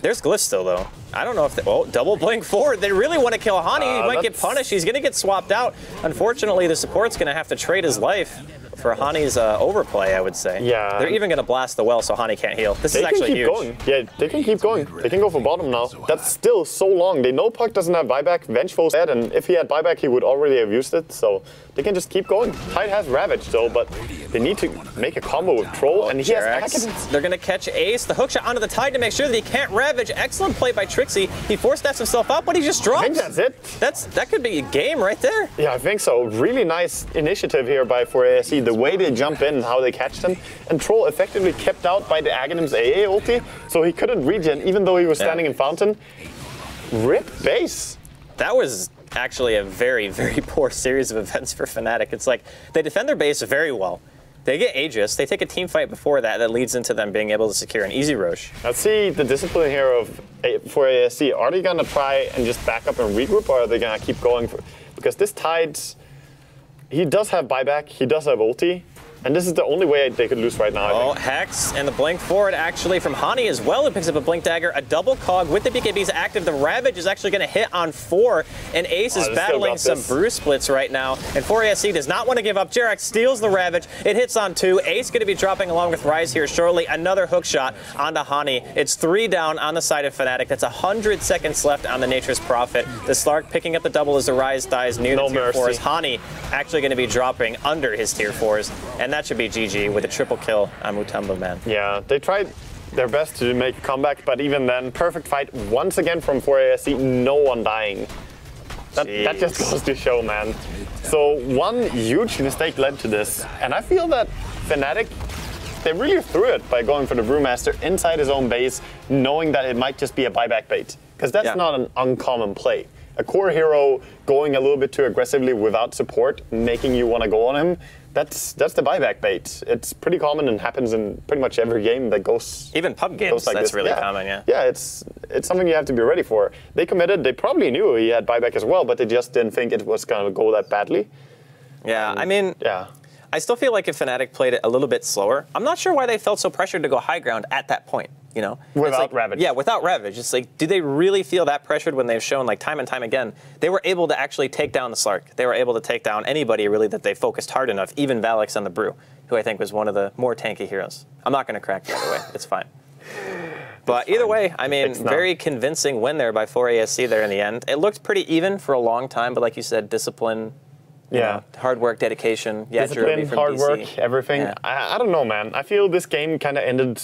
There's Glyph still, though. I don't know if they... Oh, double blink forward. They really want to kill Hani. He might get punished. He's going to get swapped out. Unfortunately, the support's going to have to trade his life for Hani's overplay, I would say. Yeah. They're even going to blast the well so Hani can't heal. This is actually huge. Going. Yeah, they can keep going. They can go for bottom now. That's still so long. They know Puck doesn't have buyback. Vengeful's dead, and if he had buyback, he would already have used it. So They can just keep going. Tide has Ravage though, but they need to make a combo with Troll, and he has Packets. They're going to catch Ace. The hookshot onto the Tide to make sure that he can't Ravage. Excellent play by Trixie. He force-steps himself out, but he just drops. I think that's it. That could be a game right there. Yeah, I think so. Really nice initiative here by for ASE. The way they jump in and how they catch them. And Troll effectively kept out by the Aghanim's AA ulti, so he couldn't regen even though he was standing in Fountain. Rip base. That was actually a very, very poor series of events for Fnatic. It's like they defend their base very well. They get Aegis. They take a team fight before that leads into them being able to secure an easy Roche. Let's see the discipline here for ASC. Are they going to try and just back up and regroup, or are they going to keep going? Because this Tide, he does have buyback, he does have ulti, and this is the only way they could lose right now. Oh, Hex and the blink forward actually from Hani as well. It picks up a blink dagger, a double cog with the BKBs active. The Ravage is actually going to hit on 4, and Ace is battling some Brew splits right now. And 4ASC does not want to give up. Jerax steals the Ravage. It hits on 2. Ace going to be dropping along with Rise here shortly. Another hook shot onto Hani. It's 3 down on the side of Fnatic. That's 100 seconds left on the Nature's Prophet. The Slark picking up the double as the Rise dies near the tier 4s. Hani actually going to be dropping under his tier 4s. And that should be GG with a triple kill on Mutombo, man. Yeah, they tried their best to make a comeback, but even then, perfect fight once again from 4ASC, no one dying. That just goes to show, man. So one huge mistake led to this, and I feel that Fnatic, they really threw it by going for the Brewmaster inside his own base, knowing that it might just be a buyback bait, because that's not an uncommon play. A core hero going a little bit too aggressively without support, making you want to go on him, that's the buyback bait. It's pretty common and happens in pretty much every game that goes. Even pub games, like that's really common, yeah. Yeah, it's something you have to be ready for. They committed. They probably knew he had buyback as well, but they just didn't think it was going to go that badly. Yeah, I mean, I still feel like if Fnatic played it a little bit slower, I'm not sure why they felt so pressured to go high ground at that point. You know, without Ravage. Yeah, without Ravage. It's like, do they really feel that pressured when they've shown, like, time and time again, they were able to actually take down the Slark. They were able to take down anybody, really, that they focused hard enough, even Valix on the Brew, who I think was one of the more tanky heroes. I'm not going to crack, by the way. It's fine. But either way, I mean, very convincing win there by 4ASC there in the end. It looked pretty even for a long time, but like you said, discipline, you know, hard work, dedication. Yeah, discipline, hard work, everything. Yeah. I don't know, man. I feel this game kind of ended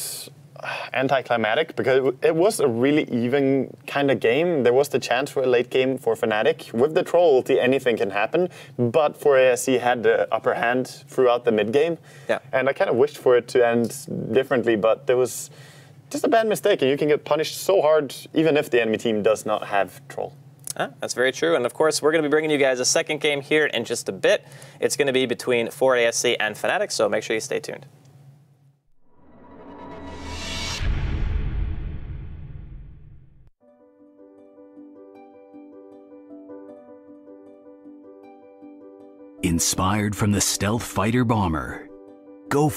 anticlimactic because it was a really even kind of game. There was the chance for a late game for Fnatic. With the Troll ulti, anything can happen, but 4ASC had the upper hand throughout the mid game. Yeah. And I kind of wished for it to end differently, but there was just a bad mistake, and you can get punished so hard even if the enemy team does not have Troll. That's very true. And of course, we're going to be bringing you guys a second game here in just a bit. It's going to be between 4ASC and Fnatic, so make sure you stay tuned. Inspired from the stealth fighter bomber, go